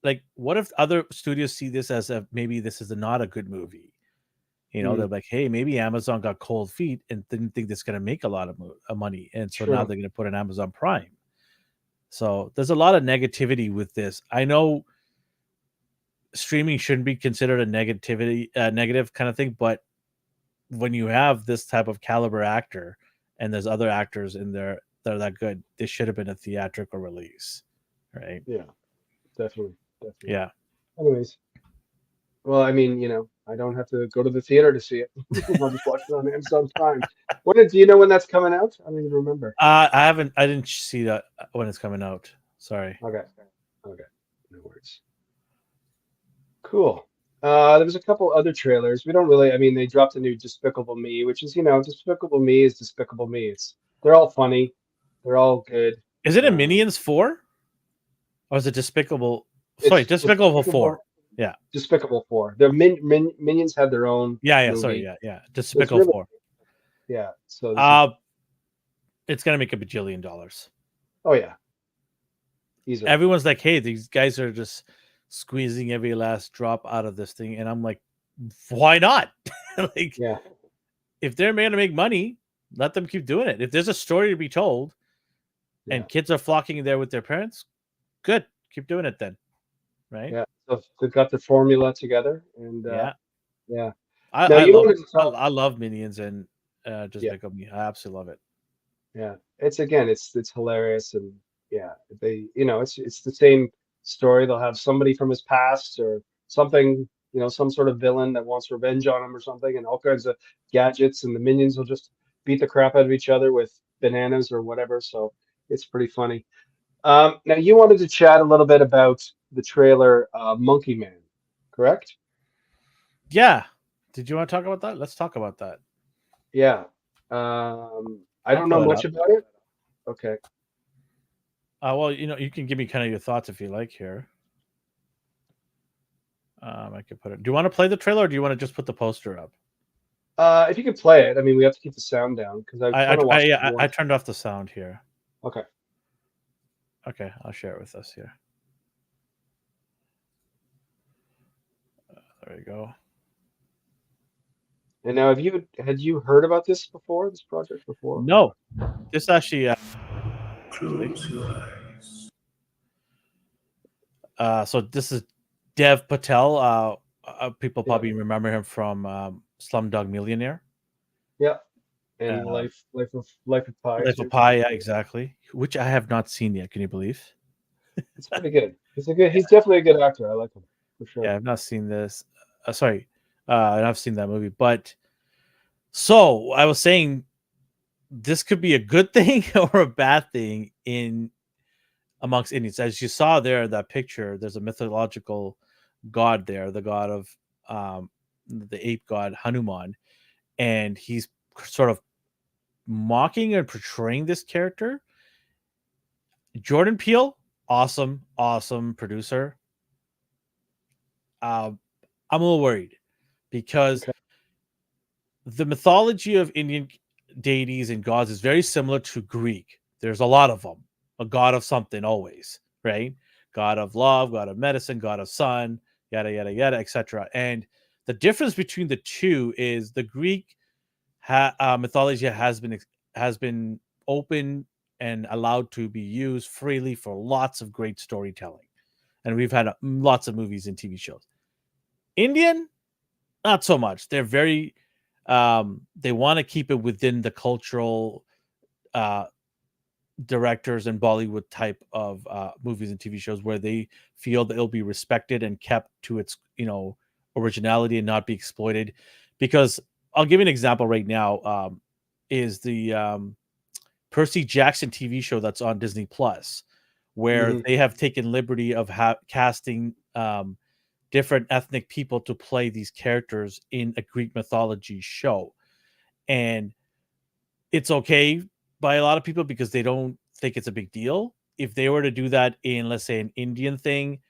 like, what if other studios see this as maybe this is not a good movie? They're mm, like, hey, maybe Amazon got cold feet and didn't think this is going to make a lot of money. And so now true. they're going to put an Amazon Prime. So there's a lot of negativity with this. I know streaming shouldn't be considered a negative kind of thing, but when you have this type of caliber actor and there's other actors in there that are that good, this should have been a theatrical release, right? Yeah, definitely, definitely. Yeah. Anyways, well, I mean, I don't have to go to the theater to see it. I'll just watch it on Amazon Prime. Do you know when that's coming out? I don't even remember. I didn't see that when it's coming out. Sorry. Okay, okay, no worries. Cool. There was a couple other trailers. We don't really. I mean, they dropped a new Despicable Me, which is, Despicable Me is Despicable Me. They're all funny. They're all good. Is it a Um, Minions 4? Or is it Despicable? Sorry, it's Despicable 4. Yeah. Despicable 4. The Minions have their own Yeah, sorry, movie. yeah. So it's Despicable really, 4. yeah. So this is, It's gonna make $1 bajillion. oh yeah, easily. Everyone's like, hey, these guys are just squeezing every last drop out of this thing. And I'm like, why not? Like, Yeah, if they're going to make money, let them keep doing it. If there's a story to be told yeah, and kids are flocking there with their parents, good. Keep doing it then. Right? yeah. So they've got the formula together, and Yeah. yeah. I, Now I you love wanted to I, talk. I love Minions and just Yeah, pick up me. I absolutely love it. yeah. It's hilarious, and yeah, it's the same story. They'll have somebody from his past or something, some sort of villain that wants revenge on him or something, and all kinds of gadgets, and the minions will just beat the crap out of each other with bananas or whatever. So it's pretty funny. Now you wanted to chat a little bit about the trailer, Monkey Man, correct? Yeah. Did you want to talk about that? Let's talk about that. Yeah. I I'll don't know pull it much up. about it. Okay. Well, you can give me kind of your thoughts if you like here. I could put it. Do you want to play the trailer or do you want to just put the poster up? If you could play it, I mean, we have to keep the sound down because I I kind of watched it I once. turned off the sound here. Okay. Okay, I'll share it with us here. There we go. And now, had you heard about this before? This project before? No, this actually. Close your eyes. So this is Dev Patel. People Yeah. probably remember him from Slumdog Millionaire. Yeah. And Uh, Life of Pi Life too. of Pi, yeah, exactly. Which I have not seen yet. Can you believe? It's pretty good. He's definitely a good actor. I like him for sure. Yeah, I've not seen this. Sorry, I've seen that movie. But so I was saying, this could be a good thing or a bad thing in amongst Indians. As you saw there, that picture, there's a mythological god there, the god of the ape god Hanuman, and he's sort of mocking and portraying this character. Jordan Peele, awesome producer. I'm a little worried because Okay. the mythology of Indian deities and gods is very similar to Greek. There's a lot of them. A god of something always, right? God of love, god of medicine, god of sun, yada yada yada, etc. And the difference between the two is the Greek mythology has been open and allowed to be used freely for lots of great storytelling, and we've had lots of movies and TV shows. Indian, not so much. They're very they want to keep it within the cultural directors and Bollywood type of movies and TV shows where they feel that it'll be respected and kept to its originality and not be exploited. Because I'll give you an example right now. Is the Percy Jackson TV show that's on Disney Plus, where they have taken liberty of casting different ethnic people to play these characters in a Greek mythology show. And it's okay by a lot of people because they don't think it's a big deal. If they were to do that in, let's say, an Indian thing,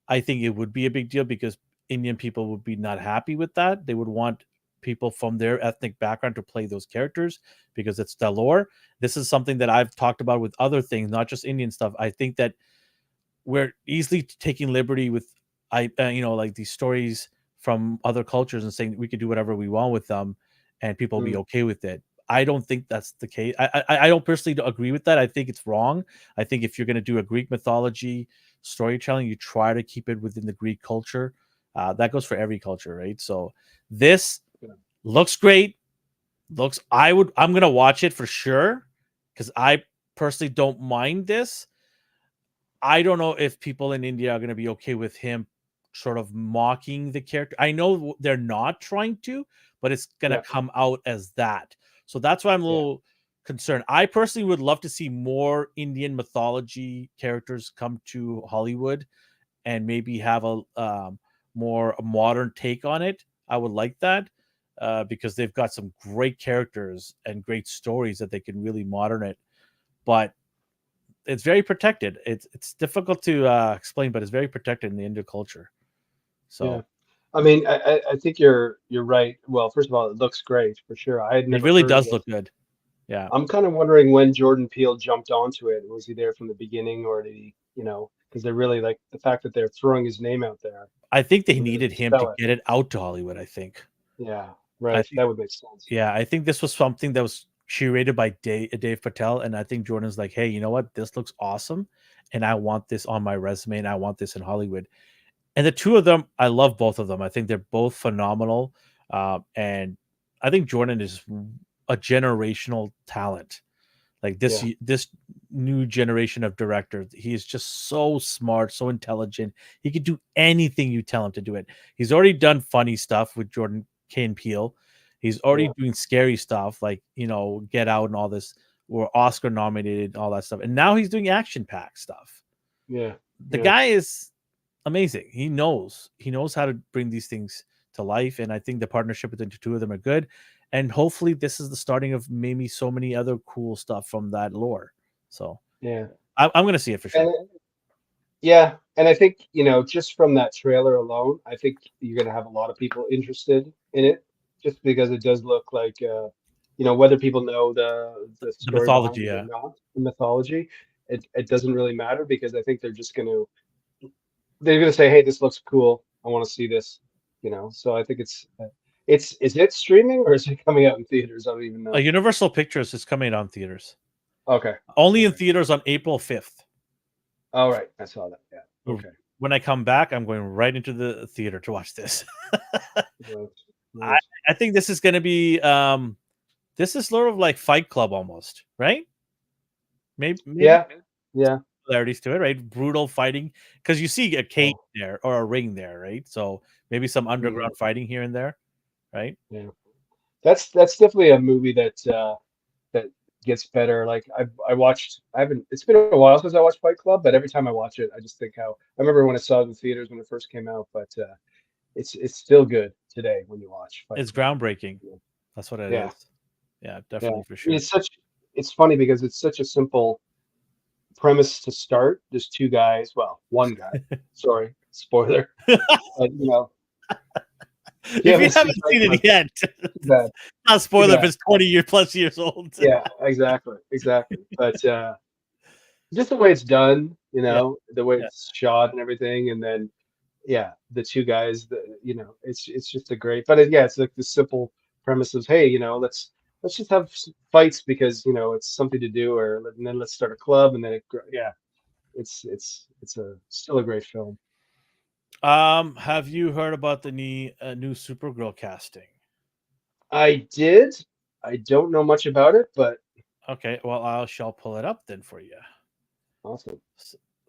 I think it would be a big deal because Indian people would be not happy with that. They would want people from their ethnic background to play those characters because it's the lore. This is something that I've talked about with other things, not just Indian stuff. I think that we're easily taking liberty with like these stories from other cultures and saying we could do whatever we want with them and people will be okay with it. I don't think that's the case. I don't personally agree with that. I think it's wrong. I think if you're going to do a Greek mythology storytelling, you try to keep it within the Greek culture. That goes for every culture, right? So this looks great. I'm going to watch it for sure because I personally don't mind this. I don't know if people in India are going to be okay with him sort of mocking the character. I know they're not trying to, but it's going to come out as that. So that's why I'm a little concerned. I personally would love to see more Indian mythology characters come to Hollywood and maybe have a more modern take on it. I would like that because they've got some great characters and great stories that they can really modern it. But it's very protected. It's difficult to explain, but it's very protected in the Indian culture. So, I mean, I think you're right. Well, first of all, it looks great for sure. I had never. It really heard does of look good. Yeah, I'm kind of wondering when Jordan Peele jumped onto it. Was he there from the beginning, or did he, because they really like the fact that they're throwing his name out there. I think they needed him to get it out to Hollywood. I think. Yeah, right. That would make sense. Yeah, I think this was something that was curated by Dave Patel, and I think Jordan's like, hey, you know what? This looks awesome, and I want this on my resume, and I want this in Hollywood. And the two of them, I love both of them. I think they're both phenomenal, and I think Jordan is a generational talent. Like this new generation of directors, he is just so smart, so intelligent. He could do anything you tell him to do it. He's already done funny stuff with Jordan Kane Peele. He's already doing scary stuff like, Get Out and all this, or Oscar nominated, all that stuff. And now he's doing action-packed stuff. Yeah. The guy is amazing. He knows how to bring these things to life. And I think the partnership between the two of them are good. And hopefully this is the starting of maybe so many other cool stuff from that lore. So I'm going to see it for sure. And I think, just from that trailer alone, I think you're going to have a lot of people interested in it, just because it does look like, whether people know the story mythology, or not, the mythology, it doesn't really matter, because I think they're going to say, hey, this looks cool, I want to see this. So I think is it streaming or is it coming out in theaters? I don't even know. Universal Pictures is coming out in theaters. Okay. Only in theaters on April 5th. All right, I saw that. Yeah. Okay. When I come back, I'm going right into the theater to watch this. Right. I think this is going to be this is sort of like Fight Club almost, right? Maybe Yeah. similarities to it, right? Brutal fighting, because you see a cage there or a ring there, right? So maybe some underground fighting here and there, right? Yeah. That's definitely a movie that gets better. Like it's been a while since I watched Fight Club, but every time I watch it, I just think how I remember when I saw it in the theaters when it first came out, but it's still good today when you watch Fight It's Club. groundbreaking. That's what it Yeah. is. Yeah, definitely for I sure. mean, it's funny because it's such a simple premise to start. There's two guys, well, one guy. Sorry, spoiler. But, If you haven't seen it yet, bad. not spoiler if it's 20+ years old. Yeah, exactly. But just the way it's done, the way it's shot and everything, and then the two guys, it's just a great. But it's like the simple premise of, hey, let's just have fights because it's something to do, and then let's start a club, and then it's still a great film. Have you heard about the new Supergirl casting? I did. I don't know much about it, but okay. Well, I shall pull it up then for you. Awesome.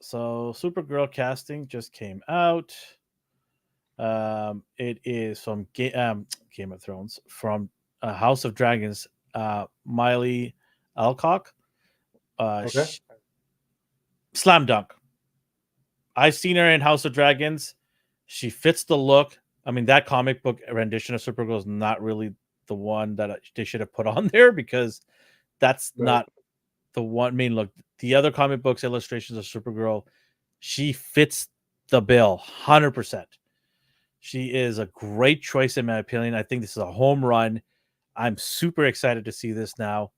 So Supergirl casting just came out. It is from Game of Thrones, from House of Dragons. Miley Alcock. Okay. Slam dunk. I've seen her in House of Dragons. She fits the look. I mean, that comic book rendition of Supergirl is not really the one that they should have put on there, because that's not the one main look. The other comic books illustrations of Supergirl, she fits the bill 100%. She is a great choice in my opinion. I think this is a home run. I'm super excited to see this now.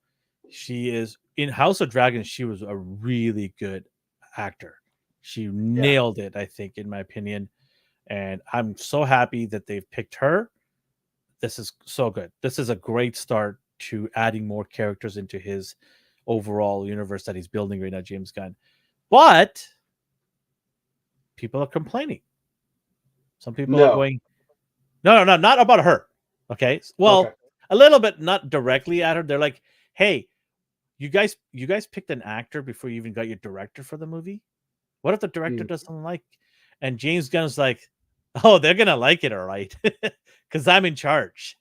She is in House of Dragons. She was a really good actor. She nailed it, I think, in my opinion. And I'm so happy that they've picked her. This is so good. This is a great start to adding more characters into his overall universe that he's building right now, James Gunn. But people are complaining. Some people are going, no, not about her. Okay. Well, a little bit, not directly at her. They're like, hey, you guys picked an actor before you even got your director for the movie. What if the director doesn't like? And James Gunn's like, oh, they're gonna like it, all right, because I'm in charge,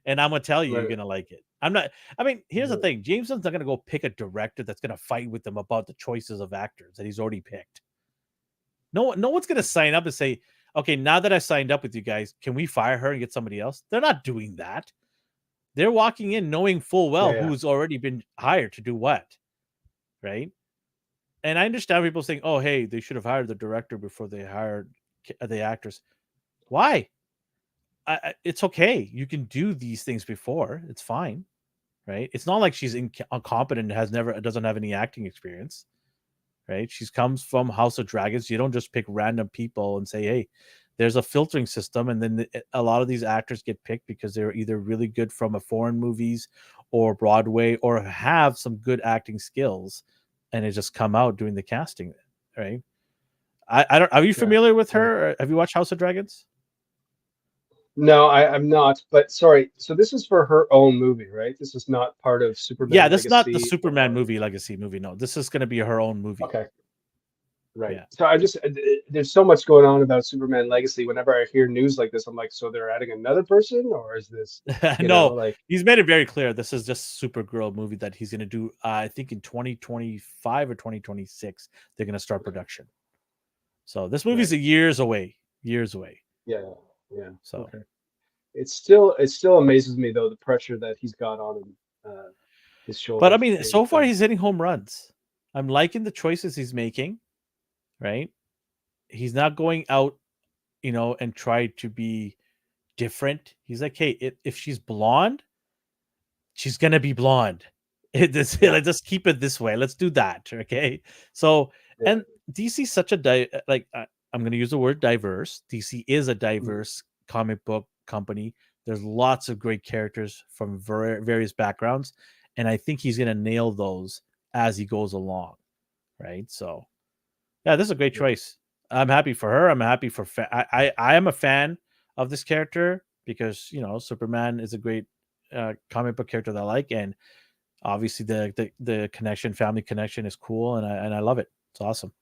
and I'm gonna tell you you're gonna like it. I'm not. I mean, here's the thing: James Gunn's not gonna go pick a director that's gonna fight with them about the choices of actors that he's already picked. No one's gonna sign up and say, okay, now that I signed up with you guys, can we fire her and get somebody else? They're not doing that. They're walking in knowing full well who's already been hired to do what, right? And I understand people saying, oh, hey, they should have hired the director before they hired the actors. Why? It's okay. You can do these things before. It's fine, right? It's not like she's incompetent and doesn't have any acting experience, right? She comes from House of Dragons. You don't just pick random people and say, hey, there's a filtering system. And then a lot of these actors get picked because they're either really good from foreign movies or Broadway or have some good acting skills, and it just come out doing the casting, right? I don't. Are you familiar with her? Or have you watched House of Dragons? No, I'm not. But sorry, so this is for her own movie, right? This is not part of Superman. Yeah, this is not the Superman movie legacy movie. No, this is going to be her own movie. Okay. Right. Yeah. So there's so much going on about Superman Legacy. Whenever I hear news like this, I'm like, so they're adding another person, or is this? No, he's made it very clear. This is just Supergirl movie that he's going to do. I think in 2025 or 2026, they're going to start production. So this movie's years away. Years away. Yeah. So it still amazes me though, the pressure that he's got on him, his shoulders. But I mean, so far he's hitting home runs. I'm liking the choices he's making. Right? He's not going out, and try to be different. He's like, hey, if she's blonde, she's gonna be blonde. Let's just keep it this way. Let's do that. Okay. So, and DC's such a I'm going to use the word diverse. DC is a diverse comic book company. There's lots of great characters from various backgrounds, and I think he's going to nail those as he goes along, right? So, yeah, this is a great choice. I'm happy for her. I'm happy for I am a fan of this character because Superman is a great comic book character that I like, and obviously the connection, family connection, is cool, and I love it. It's awesome.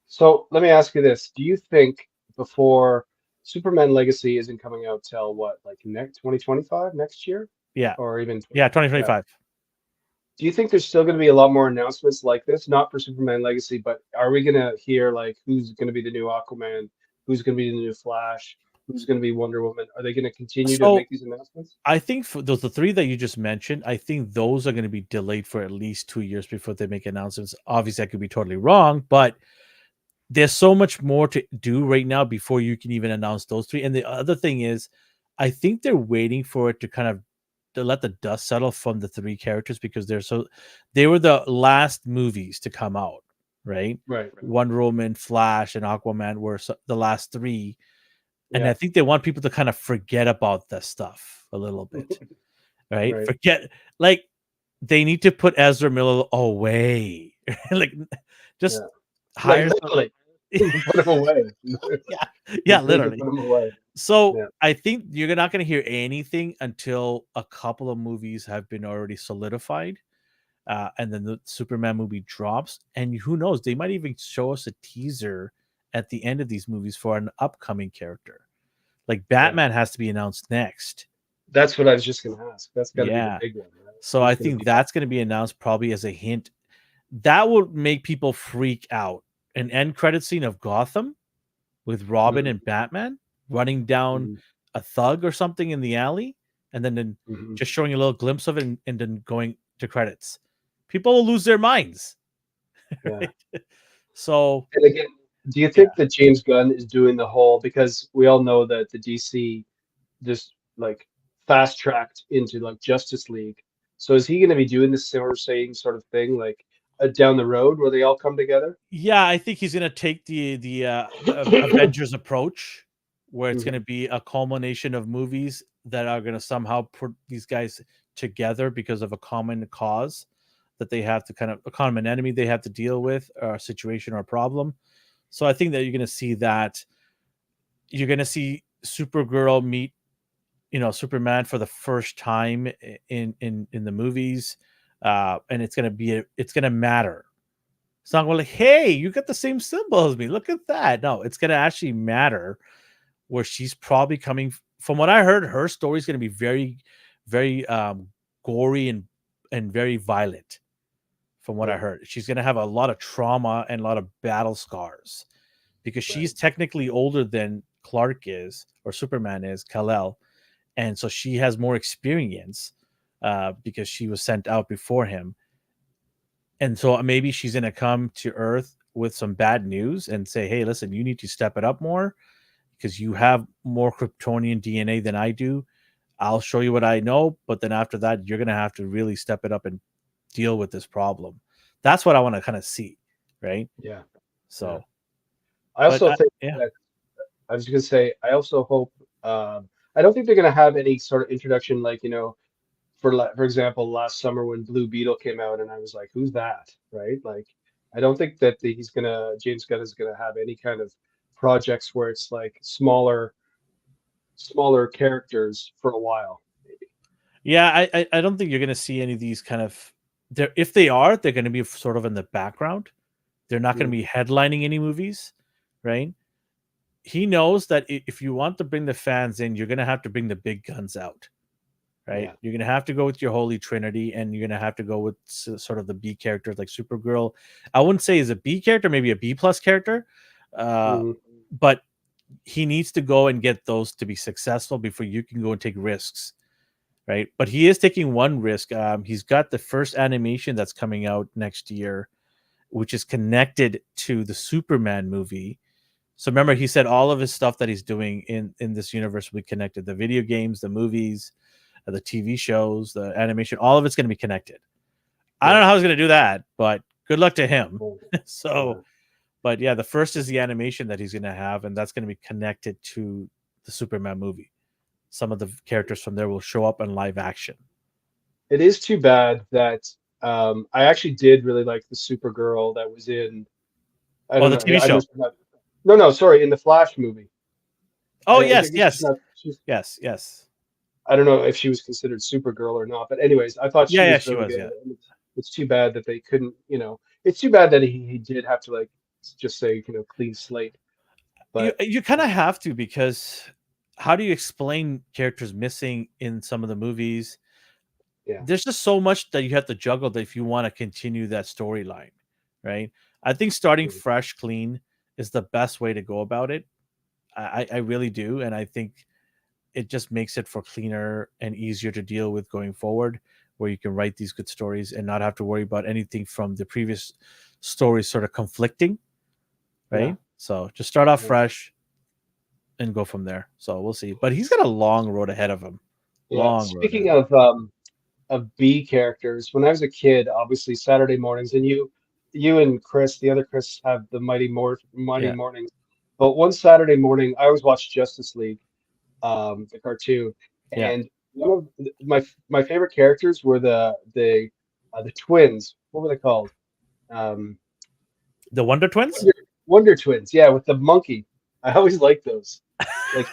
So let me ask you this: do you think before Superman Legacy isn't coming out till what, like next 2025, next year, Yeah, or even yeah, 2025. do you think there's still going to be a lot more announcements like this? Not for Superman Legacy, but are we going to hear like who's going to be the new Aquaman, who's going to be the new Flash, who's going to be Wonder Woman? Are they going to continue to So make these announcements? I think for the three that you just mentioned, I think those are going to be delayed for at least 2 years before they make announcements. Obviously, I could be totally wrong, but there's so much more to do right now before you can even announce those three. And the other thing is, I think they're waiting for it to kind of to let the dust settle from the three characters because they were the last movies to come out, right? Right. Wonder Woman, Flash, and Aquaman were the last three. And I Yeah. think they want people to kind of forget about this stuff a little bit, right? Right. Forget, like, they need to put Ezra Miller away. Like, just hire Like, literally, put him away. yeah, Completely literally. put him away. So Yeah. I think you're not going to hear anything until a couple of movies have been already solidified, and then the Superman movie drops. And who knows? They might even show us a teaser at the end of these movies for an upcoming character. Like Batman has to be announced next. That's what I was just going to ask. That's got to be the Yeah. big one. Right? So I think that's going to be announced probably as a hint. That will make people freak out. An end credit scene of Gotham with Robin and Batman running down a thug or something in the alley, and then just showing a little glimpse of it and then going to credits. People will lose their minds. Yeah. So, and again, do you think that James Gunn is doing the whole, because we all know that the DC just like fast tracked into like Justice League. So is he going to be doing the same sort of thing like down the road where they all come together? Yeah, I think he's going to take the Avengers approach, where it's going to be a culmination of movies that are going to somehow put these guys together because of a common cause that they have to kind of a common enemy they have to deal with, or a situation or a problem. So I think that you're going to see that. You're going to see Supergirl meet, Superman for the first time in the movies, and it's going to matter. It's not going like, hey, you got the same symbol as me. Look at that. No, it's going to actually matter. Where she's probably coming from what I heard, her story is going to be very, very gory and very violent. From what I heard, she's going to have a lot of trauma and a lot of battle scars because she's technically older than Clark is or Superman is, Kal-El, and so she has more experience because she was sent out before him. And so maybe she's going to come to Earth with some bad news and say, hey, listen, you need to step it up more because you have more Kryptonian DNA than I do. I'll show you what I know. But then after that, you're going to have to really step it up and deal with this problem. That's what I want to kind of see. Right. Yeah. So I also think that I was going to say, I also hope, I don't think they're going to have any sort of introduction like, for example, last summer when Blue Beetle came out, and I was like, "Who's that?" Right? Like, I don't think that James Gunn is gonna have any kind of projects where it's like smaller characters for a while. Maybe. Yeah, I don't think you're gonna see any of these kind of. If they are, they're gonna be sort of in the background. They're not gonna be headlining any movies, right? He knows that if you want to bring the fans in, you're gonna have to bring the big guns out. Right, Yeah. you're gonna have to go with your Holy Trinity, and you're gonna have to go with sort of the B characters like Supergirl. I wouldn't say is a B character, maybe a B plus character, but he needs to go and get those to be successful before you can go and take risks, right? But he is taking one risk. He's got the first animation that's coming out next year, which is connected to the Superman movie. So remember, he said all of his stuff that he's doing in this universe will be connected: the video games, the movies, the TV shows, the animation, all of it's going to be connected. I don't know how he's going to do that, but good luck to him. So, but yeah, the first is the animation that he's going to have, and that's going to be connected to the Superman movie. Some of the characters from there will show up in live action. It is too bad that I actually did really like the Supergirl that was in. I Oh, don't the know. TV I show. must not. No, no, sorry, in the Flash movie. Oh, I yes, think she's yes, not. yes. I don't know if she was considered Supergirl or not, but anyways, I thought she Yeah, was she really was. good. Yeah, And it's too bad that they couldn't. It's too bad that he did have to like just say clean slate. But you kind of have to, because how do you explain characters missing in some of the movies? yeah, There's just so much that you have to juggle that if you want to continue that storyline, right? I think starting mm, fresh, clean is the best way to go about it. I really do, and I think it just makes it for cleaner and easier to deal with going forward, where you can write these good stories and not have to worry about anything from the previous stories sort of conflicting, yeah, right? So just start off yeah, fresh and go from there. So we'll see. But he's got a long road ahead of him. yeah. Long road ahead Speaking of him. of B characters, when I was a kid, obviously Saturday mornings, and you and Chris, the other Chris, have the Mighty Yeah. Mornings. But one Saturday morning, I always watched Justice League, the cartoon, Yeah. and one of my favorite characters were the twins. What were they called? Um, The Wonder Twins? Wonder Twins. Yeah, with the monkey. I always liked those. Like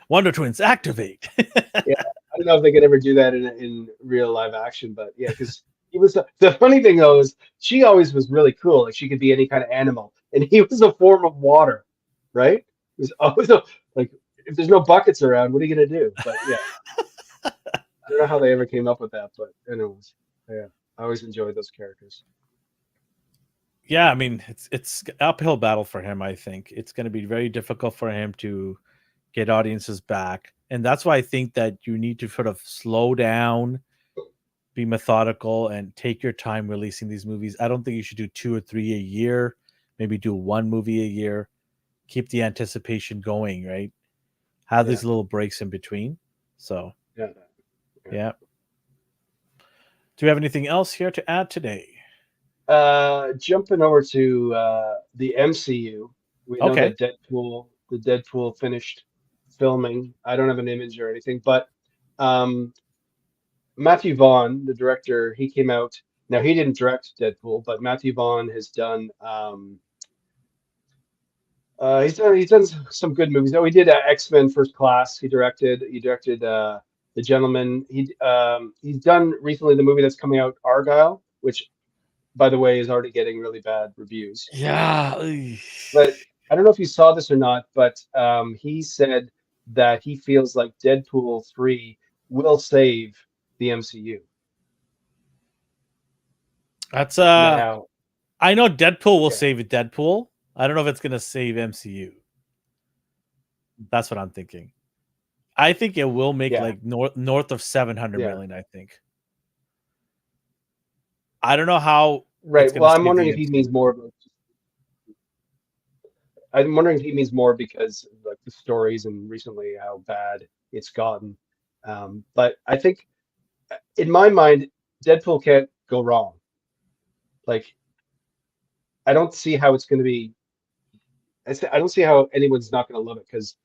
Wonder Twins activate. yeah, I don't know if they could ever do that in real live action, but yeah, because he was the funny thing though is she always was really cool. Like she could be any kind of animal, and he was a form of water, right? He was always like if there's no buckets around, what are you gonna do? But yeah, I don't know how they ever came up with that, but anyways, yeah, I always enjoyed those characters. Yeah, I mean, it's uphill battle for him, I think. It's going to be very difficult for him to get audiences back. And that's why I think that you need to sort of slow down, be methodical, and take your time releasing these movies. I don't think you should do 2 or 3 a year. Maybe do one movie a year. Keep the anticipation going, right? Have Yeah, these little breaks in between. So, yeah. Yeah. yeah. Do you have anything else here to add today? Jumping over to the MCU, we know Okay. that the Deadpool finished filming. I don't have an image or anything, but um, Matthew Vaughn, the director, he came out. Now he didn't direct Deadpool, but Matthew Vaughn has done. He's done some good movies. Oh, he did X-Men First Class. He directed The Gentleman. He's done recently the movie that's coming out, Argyle, which by the way is already getting really bad reviews. Yeah. But I don't know if you saw this or not, but he said that he feels like Deadpool 3 will save the MCU. That's Now, I know Deadpool will yeah, save Deadpool. I don't know if it's going to save MCU. That's what I'm thinking. I think it will make yeah, like north of 700 yeah. million, I think. I don't know how it's Right. going to Well, I'm save wondering the if he MCU. means more. I'm wondering if he means more because like the stories and recently how bad it's gotten. But I think in my mind, Deadpool can't go wrong. Like I don't see how it's going to be. I don't see how anyone's not going to love it because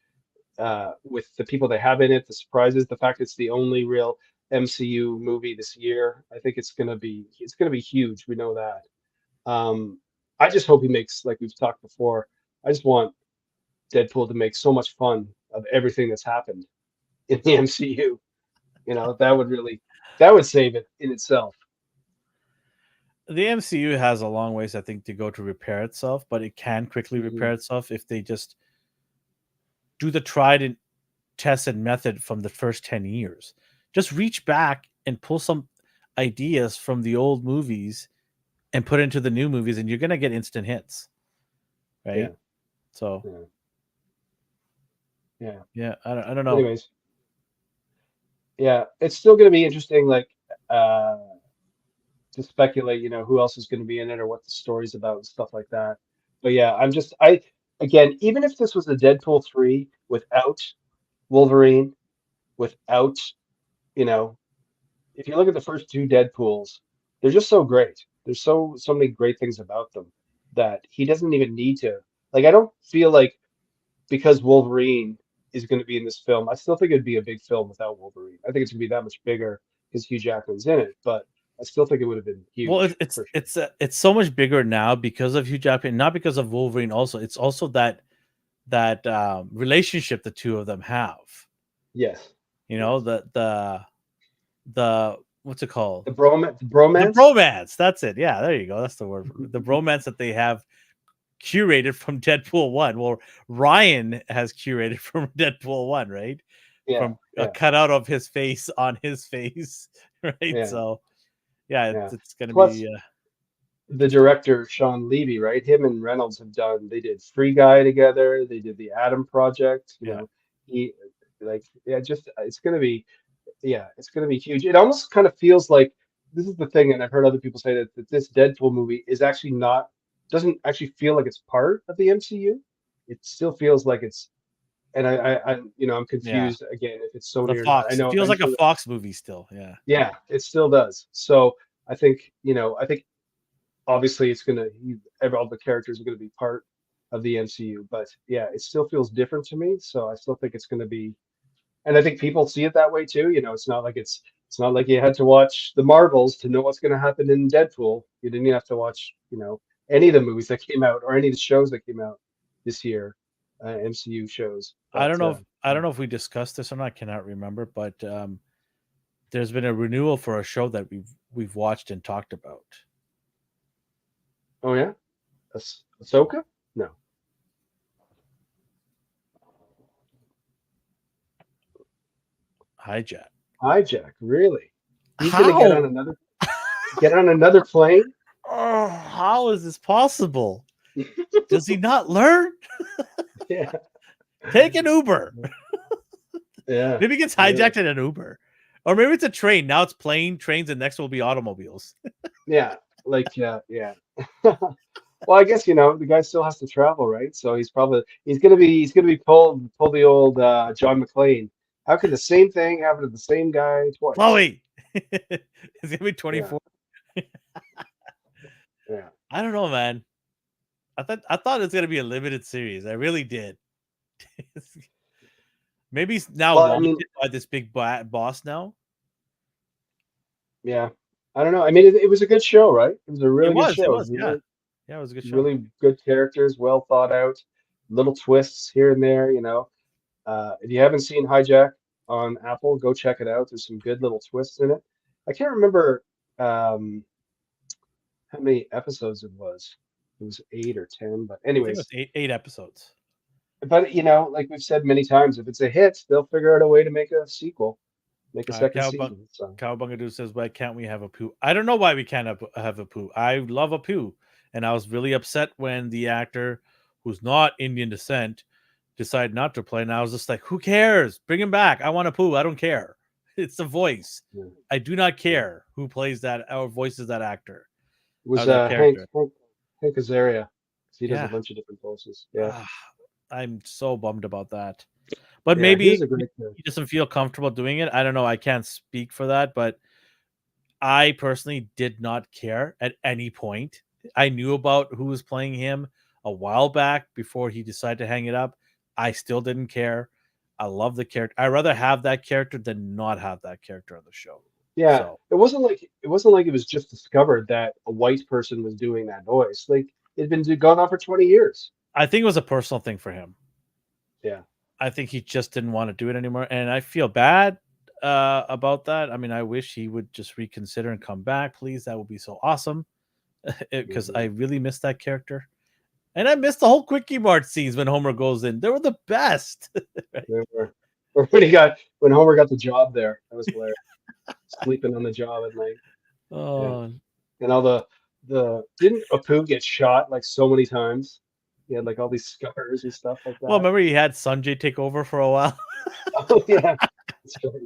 with the people they have in it, the surprises, the fact it's the only real MCU movie this year, I think it's gonna be huge. We know that. I just hope he makes like we've talked before. I just want Deadpool to make so much fun of everything that's happened in the MCU. That would save it in itself. The MCU has a long ways, I think, to go to repair itself, but it can quickly Mhm. repair itself if they just do the tried and tested method from the first 10 years. Just reach back and pull some ideas from the old movies and put into the new movies, and you're going to get instant hits, Yeah, right? So, yeah, yeah. yeah, I don't know. Anyways, yeah, it's still gonna be interesting. Like uh, to speculate, who else is going to be in it or what the story's about and stuff like that. But yeah, again, even if this was a Deadpool 3 without Wolverine, without, you know, if you look at the first two Deadpools, they're just so great. There's so many great things about them that he doesn't even need to. Like, I don't feel like because Wolverine is going to be in this film. I still think it'd be a big film without Wolverine. I think it's going to be that much bigger because Hugh Jackman's in it, but I still think it would have been huge. Well, for sure. it's so much bigger now because of Hugh Jackman, not because of Wolverine. Also, it's also that relationship the two of them have. Yes. You know, the what's it called? The bromance. The bromance. That's it. Yeah, there you go. That's the word. The bromance that they have curated from Deadpool 1. Well, Ryan has curated from Deadpool 1, right? Yeah. From a cutout of his face on his face, right? Yeah. So, yeah, Yeah. it's going to Plus, be. the director Sean Levy, right? Him and Reynolds have done. They did Free Guy together. They did the Atom Project. You Yeah. know, just it's gonna be, it's gonna be huge. It almost kind of feels like this is the thing, and I've heard other people say that this Deadpool movie is actually not doesn't actually feel like it's part of the MCU. It still feels like it's, and I'm confused again if it's Sony The or not. I Fox. know It feels like a eventually- Fox movie still. Yeah. Yeah, it still does. So I think obviously it's all the characters are gonna be part of the MCU, but yeah, it still feels different to me. So I still think it's gonna be, and I think people see it that way too. It's not like it's not like you had to watch the Marvels to know what's gonna happen in Deadpool. You didn't have to watch any of the movies that came out or any of the shows that came out this year, MCU shows. I don't know if we discussed this or not. I cannot remember, but there's been a renewal for a show that we've watched and talked about. Oh yeah, Ahsoka? No. Hijack. Really? He's How? gonna get on another plane? Oh, how is this possible? Does he not learn? Yeah. Take an Uber. Yeah. Maybe he gets hijacked in an Uber. Or maybe it's a train. Now it's trains, and next will be automobiles. Yeah. Yeah. Well, I guess the guy still has to travel, right? So he's gonna be pulled the old John McClane. How can the same thing happen to the same guy twice? Chloe. It's gonna be 24. Yeah. I don't know, man. I thought it was gonna be a limited series. I really did. Maybe it's now Well, wanted by this big boss now. Yeah. I don't know. I mean, it was a good show, right? It was a really good show. It was, yeah. Yeah, it was a good show. Really good characters, well thought out, little twists here and there. If you haven't seen Hijack on Apple, go check it out. There's some good little twists in it. I can't remember how many episodes it was. It was 8 or 10, but I think it anyways. was eight episodes. But like we've said many times, if it's a hit, they'll figure out a way to make a sequel, make a second season. So. Cowabunga says, "Why can't we have Apu?" I don't know why we can't have Apu. I love Apu, and I was really upset when the actor, who's not Indian descent, decided not to play. And I was just like, "Who cares? Bring him back. I want Apu. I don't care. It's the voice. Yeah. I do not care who plays that or voices that actor." It was that Hank character. Azaria. He does Yeah. a bunch of different voices. Yeah. I'm so bummed about that. But Yeah, maybe he was a great character. he doesn't feel comfortable doing it. I don't know. I can't speak for that, but I personally did not care at any point. I knew about who was playing him a while back before he decided to hang it up. I still didn't care. I love the character. I'd rather have that character than not have that character on the show. Yeah, So, it wasn't like it was just discovered that a white person was doing that voice. Like it'd been going on for 20 years. I think it was a personal thing for him. Yeah. I think he just didn't want to do it anymore. And I feel bad about that. I mean, I wish he would just reconsider and come back, please. That would be so awesome. Because I really miss that character. And I missed the whole Quickie Mart scenes when Homer goes in. They were the best. They were. Or when Homer got the job there. That was hilarious. Sleeping on the job at night. Oh, And all the didn't Apu get shot like so many times? He had like all these scars and stuff like that. well, remember he had Sanjay take over for a while? Oh yeah. That's right.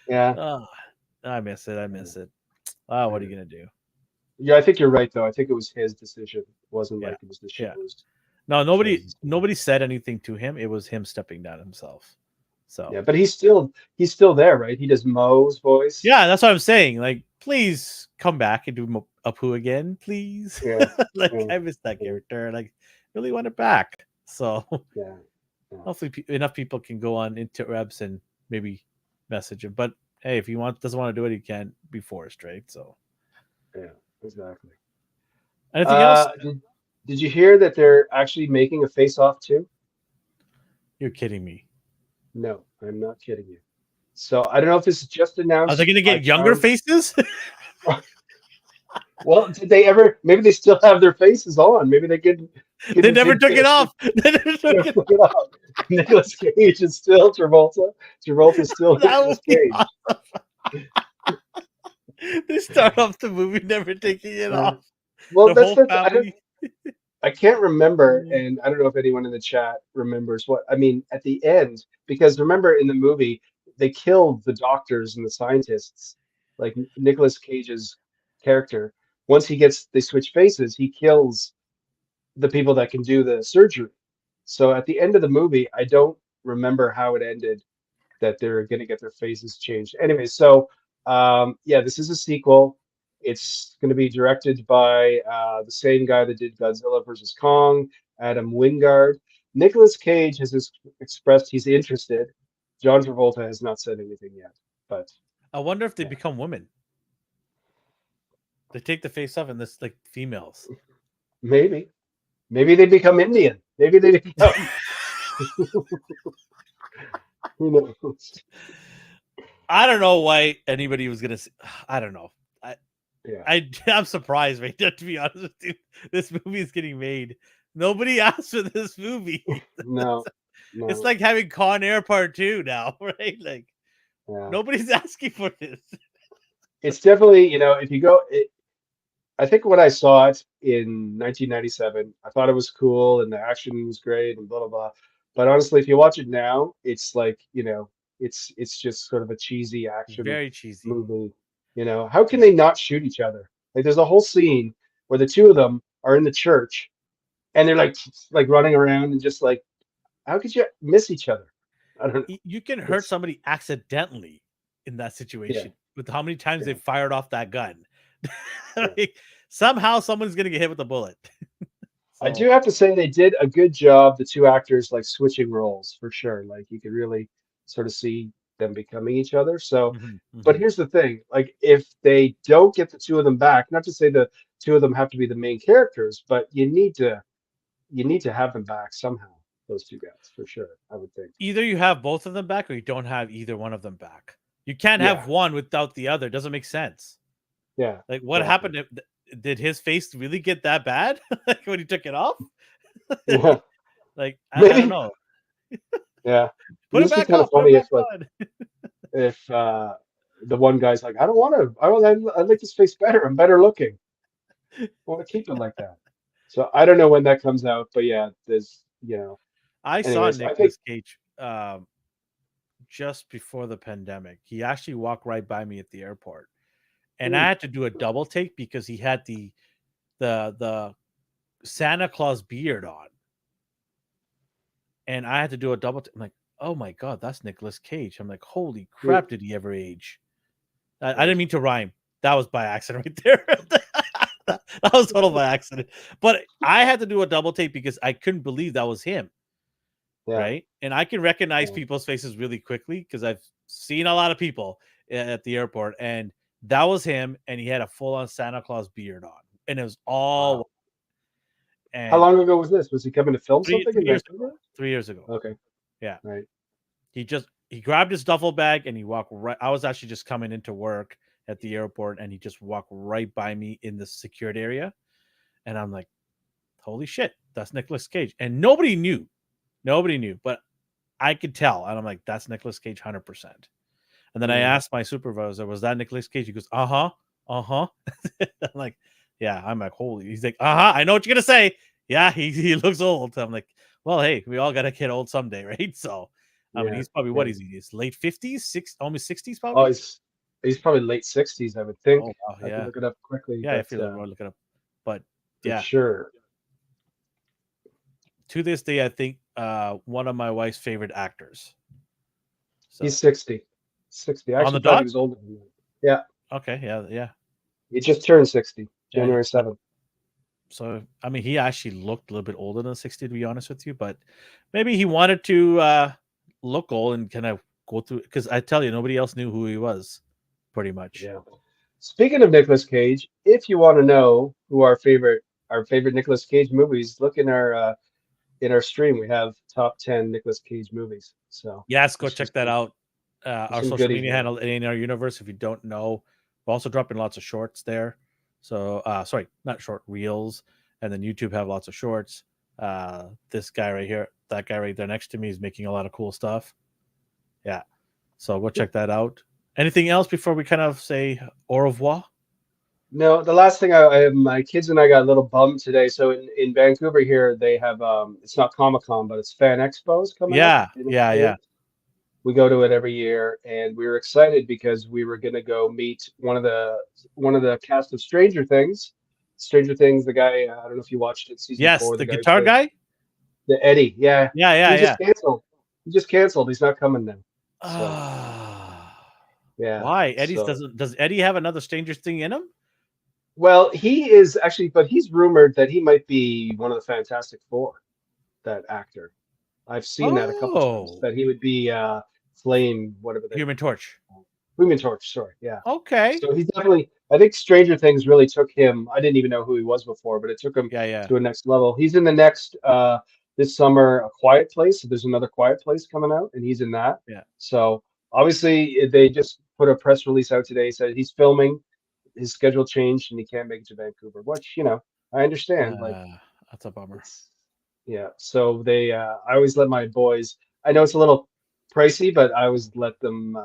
Yeah. Oh, I miss it. I miss it. Oh, what are you going to do? Yeah, I think you're right though. I think it was his decision. It wasn't like it was the show's. No, nobody said anything to him. It was him stepping down himself. So Yeah, but he's still there, right? He does Moe's voice. yeah, that's what I'm saying. Like, please come back and do Apu again, please. Yeah. Like, Yeah. I miss that character. Like, really want it back. So Yeah. Hopefully, enough people can go on interwebs and maybe message him. But hey, if he doesn't want to do it, he can't be forced, right? So, Yeah, exactly. anything else? Did you hear that they're actually making a Face Off too? You're kidding me. No, I'm not kidding you. So I don't know if this is just announced. Are they going to get younger faces? Well, did they ever? Maybe they still have their faces on. Maybe they could. They never took it off. They never took it off. Nicolas Cage is still Travolta. Travolta's still Nicolas Cage. Awesome. They start off the movie never taking it off. Well, that's the. I can't remember, and I don't know if anyone in the chat remembers what I mean at the end, because remember in the movie they killed the doctors and the scientists, like Nicolas Cage's character. Once they switch faces, he kills the people that can do the surgery. So at the end of the movie, I don't remember how it ended, that they're going to get their faces changed. Anyway, so yeah, this is a sequel. It's going to be directed by the same guy that did Godzilla vs. Kong, Adam Wingard. Nicolas Cage has expressed he's interested. John Travolta has not said anything yet, but I wonder if they become women. They take the face off and this like females. Maybe they become Indian. Maybe they become. Who knows? I don't know why anybody was gonna. I don't know. Yeah. I'm surprised, right? To be honest with you, this movie is getting made. Nobody asked for this movie. No. It's like having Con Air Part 2 now, right? Like nobody's asking for this. It's definitely, if you go, I think when I saw it in 1997, I thought it was cool and the action was great and blah blah blah. But honestly, if you watch it now, it's like, it's just sort of a cheesy action Very cheesy movie. How can they not shoot each other? Like there's a whole scene where the two of them are in the church and they're like running around and just like, how could you miss each other? I don't know. You can hurt somebody accidentally in that situation with how many times they fired off that gun. Like, somehow someone's gonna get hit with a bullet. So, I do have to say they did a good job, the two actors, like switching roles for sure. Like you could really sort of see them becoming each other. So, but here's the thing: like if they don't get the two of them back, not to say the two of them have to be the main characters, but you need to have them back somehow. Those two guys for sure. I would think either you have both of them back or you don't have either one of them back. You can't have one without the other. It doesn't make sense. Yeah. Like what happened? Did his face really get that bad? Like when he took it off? Yeah. Like I don't know. Yeah. Put it back kind of on. funny if the one guy's like, I don't want to. I like this face better. I'm better looking. I want to keep it like that. So I don't know when that comes out, but yeah, there's I saw Nicolas Cage just before the pandemic. He actually walked right by me at the airport. And I had to do a double take because he had the Santa Claus beard on. And I had to do a double take. I'm like, oh my God, that's Nicolas Cage. I'm like, holy crap, did he ever age? I didn't mean to rhyme. That was by accident right there. That was total by accident. But I had to do a double take because I couldn't believe that was him. Right? And I can recognize people's faces really quickly because I've seen a lot of people at the airport. And that was him, and he had a full-on Santa Claus beard on, and it was all. Wow. And how long ago was this? Was he coming to film something? 3 years ago. Okay. Yeah. Right. He grabbed his duffel bag and he walked right. I was actually just coming into work at the airport, and he just walked right by me in the secured area, and I'm like, "Holy shit, that's Nicolas Cage!" And nobody knew, but I could tell, and I'm like, "That's Nicolas Cage, 100%." And then I asked my supervisor, was that Nicolas Cage? He goes, uh-huh. I'm like, yeah. I'm like, holy. He's like, I know what you're going to say. Yeah, he looks old. I'm like, well, hey, we all got to get old someday, right? So, I mean, he's probably, what is he? He's late 50s, almost 60s probably? Oh, he's probably late 60s, I would think. Oh, wow, I can look it up quickly. Yeah, if you look it up. But, yeah. Sure. To this day, I think one of my wife's favorite actors. So. He's 60. 60. I actually thought he was older than that. Yeah. Okay. Yeah. He just turned 60, January 7th. So I mean, he actually looked a little bit older than 60, to be honest with you. But maybe he wanted to look old and kind of go through. Because I tell you, nobody else knew who he was, pretty much. Yeah. Speaking of Nicolas Cage, if you want to know who our favorite Nicolas Cage movies, look in our stream. We have top 10 Nicolas Cage movies. So Yes, go there's check some- that out. there's Our some social goodies media there. handle in our universe. If you don't know, we're also dropping lots of shorts there. So, sorry, not short reels. And then YouTube have lots of shorts. This guy right here, that guy right there next to me is making a lot of cool stuff. Yeah. So go check that out. Anything else before we kind of say au revoir? No, the last thing my kids and I got a little bummed today. So in Vancouver here, they have it's not Comic-Con, but it's Fan Expos coming up. Yeah. We go to it every year, and we were excited because we were going to go meet one of the cast of Stranger Things. Stranger Things, the guy, I don't know if you watched it, season Yes, 4, the guy who guitar played- guy. the Eddie, yeah. Yeah. He just canceled. He just canceled. He's not coming now. Yeah. Why? So- Does Eddie have another Stranger Thing in him? Well, he is actually, but he's rumored that he might be one of the Fantastic Four, that actor. I've seen that a couple times, Oh. that he would be Flame, whatever they Human Torch. Human Torch, sorry. Yeah. Okay. So he's definitely, I think Stranger Things really took him. I didn't even know who he was before, but it took him Yeah. to a next level. He's in the next this summer, A Quiet Place. So there's another Quiet Place coming out, and he's in that. Yeah. So obviously they just put a press release out today, said he's filming, his schedule changed, and he can't make it to Vancouver, which, I understand. Like, That's a bummer. yeah. So they I always let my boys, I know it's a little pricey, but I always let them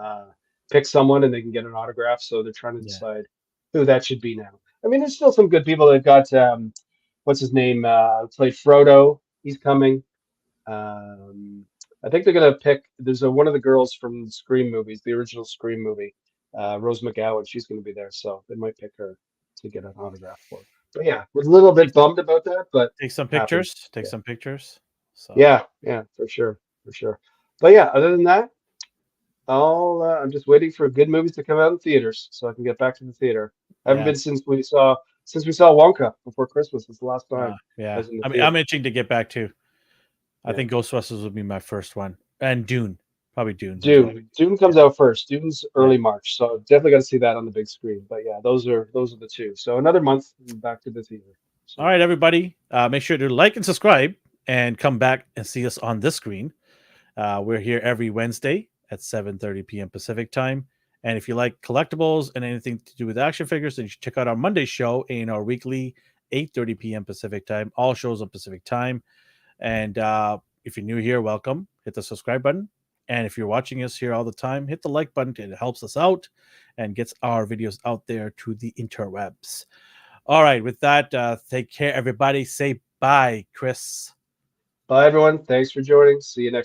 pick someone and they can get an autograph. So they're trying to Yeah. decide who that should be now. I mean, there's still some good people. They've got what's his name? Played Frodo. He's coming. I think they're gonna pick. There's one of the girls from the Scream movies, the original Scream movie, Rose McGowan. She's gonna be there, so they might pick her to get an autograph for. But yeah, we're a little bit bummed about that, but Take some happy. pictures. Take Yeah. some pictures. So yeah, for sure. But yeah, other than that, I'm just waiting for good movies to come out in theaters so I can get back to the theater. I haven't Yeah. been since we saw Wonka before Christmas. It's the last time. yeah. was in the I mean, theater. I'm itching to get back to. I Yeah. think Ghostbusters would be my first one, and Dune, probably Dune. as well. Dune comes out first. Dune's early March, so definitely got to see that on the big screen. But yeah, those are the two. So another month and back to the theater. So, All right, everybody, make sure to like and subscribe, and come back and see us on this screen. We're here every Wednesday at 7:30 p.m. Pacific time. And if you like collectibles and anything to do with action figures, then you should check out our Monday show, A&R Weekly, 8:30 p.m. Pacific time. All shows on Pacific time. And if you're new here, welcome. Hit the subscribe button. And if you're watching us here all the time, hit the like button. It helps us out and gets our videos out there to the interwebs. All right. With that, take care, everybody. Say bye, Chris. bye everyone. Thanks for joining. See you next